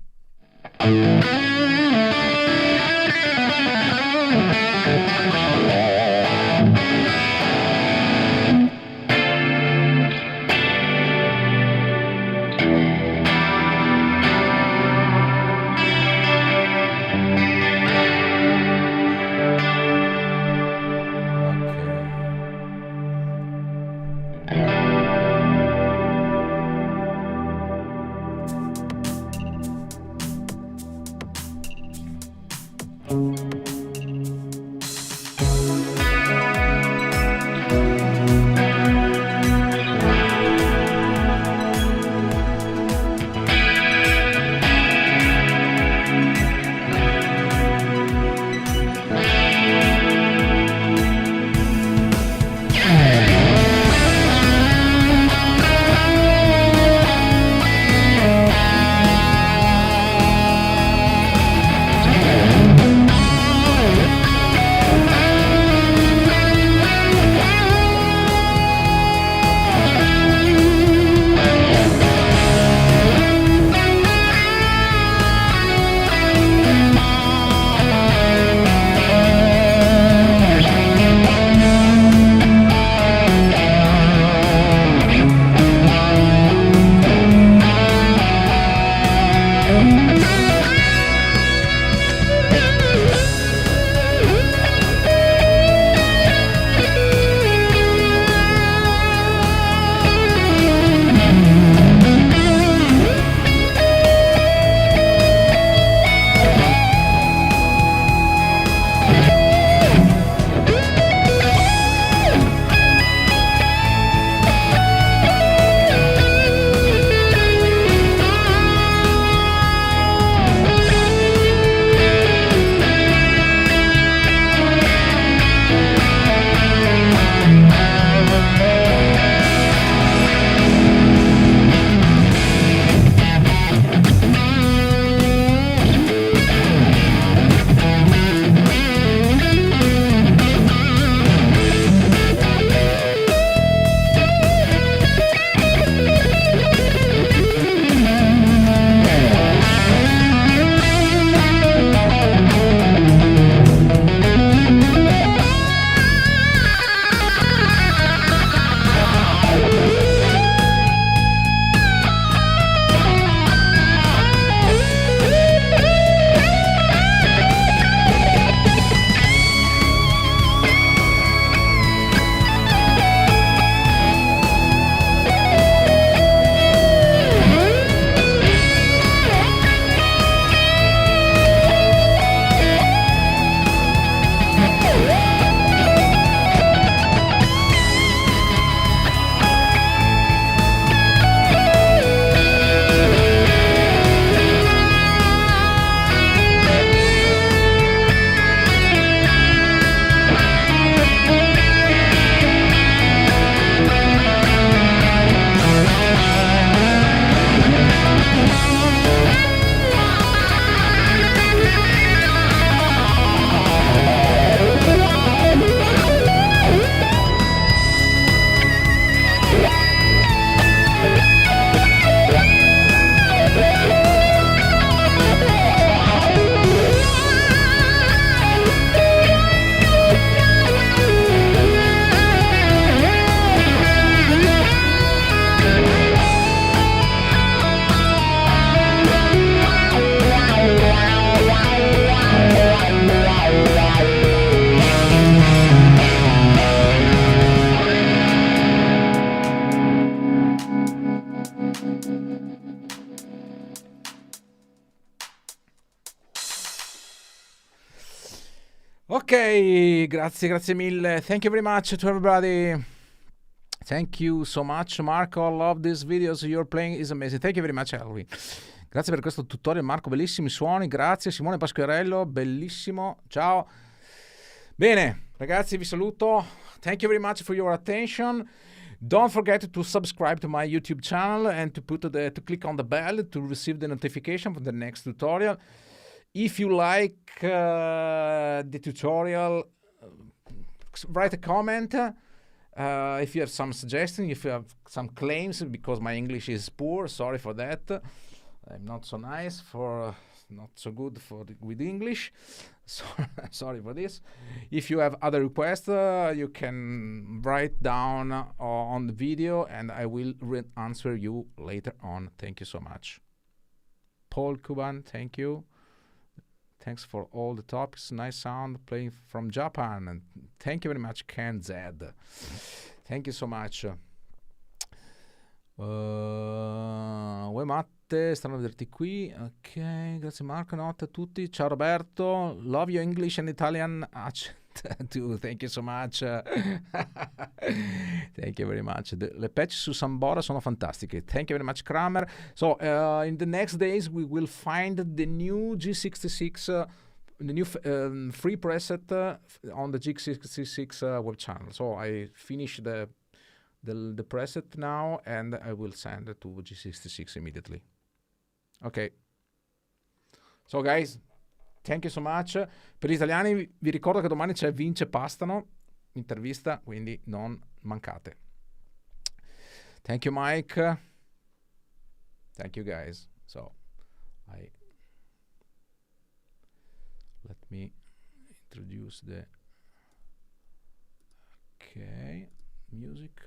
Speaker 1: Ok, grazie mille. Thank you very much to everybody. Thank you so much, Marco. I love these videos you're playing, is amazing. Thank you very much, Elvi. Grazie per questo tutorial, Marco. Bellissimi suoni. Grazie, Simone Pasquarello. Bellissimo. Ciao. Bene, ragazzi, vi saluto. Thank you very much for your attention. Don't forget to subscribe to my YouTube channel and to click on the bell to receive the notification for the next tutorial. If you like the tutorial, write a comment. If you have some suggestions, if you have some claims, because my English is poor, sorry for that. I'm not so nice not so good with English. So, sorry for this. If you have other requests, you can write down on the video and I will answer you later on. Thank you so much. Paul Kuban, thank you. Thanks for all the topics. Nice sound playing from Japan. And thank you very much, Ken Zed. Thank you so much. Uè Matte, strano vederti qui. Ok, grazie Marco, notte a tutti. Ciao Roberto. Love your English and Italian accent too. Thank you so much. Thank you very much. Le patch su Sambora sono fantastiche. Thank you very much, Kramer. So, in the next days, we will find the new G66, the new free preset on the G66 web channel. So, I finished the preset now and I will send it to G66 immediately. Ok. So, guys, thank you so much. Per gli italiani vi ricordo che domani c'è Vince Pastano, intervista, quindi non mancate. Thank you, Mike. Thank you, guys. So, let me introduce the music.